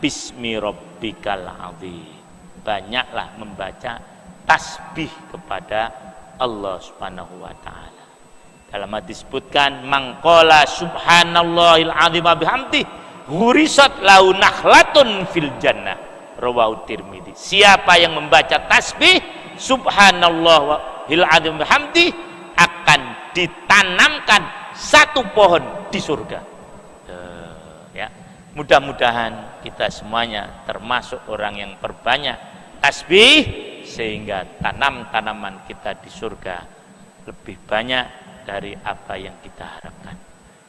bismi rabbikal azim. Banyaklah membaca tasbih kepada Allah Subhanahu wa taala. Dalam hadis disebutkan mangqala subhanallahil azim wa bihamdi hurisat lahu nakhlatun fil jannah. Rawahu Tirmidzi. Siapa yang membaca tasbih subhanallahil azim wa bihamdi akan ditanamkan satu pohon di surga. Ya, mudah-mudahan kita semuanya termasuk orang yang berbanyak tasbih sehingga tanaman kita di surga lebih banyak dari apa yang kita harapkan.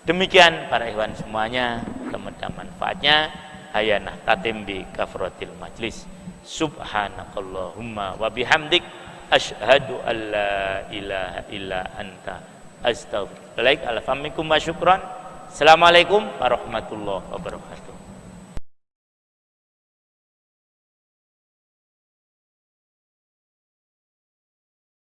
Demikian para ikhwan semuanya, semoga manfaatnya. Hayanah tatim bi kafratil majlis. Subhanakallahumma wa bihamdik asyhadu an la ilaha illa anta astaghfiruka wa atubu ilaik. Assalamualaikum warahmatullahi wabarakatuh.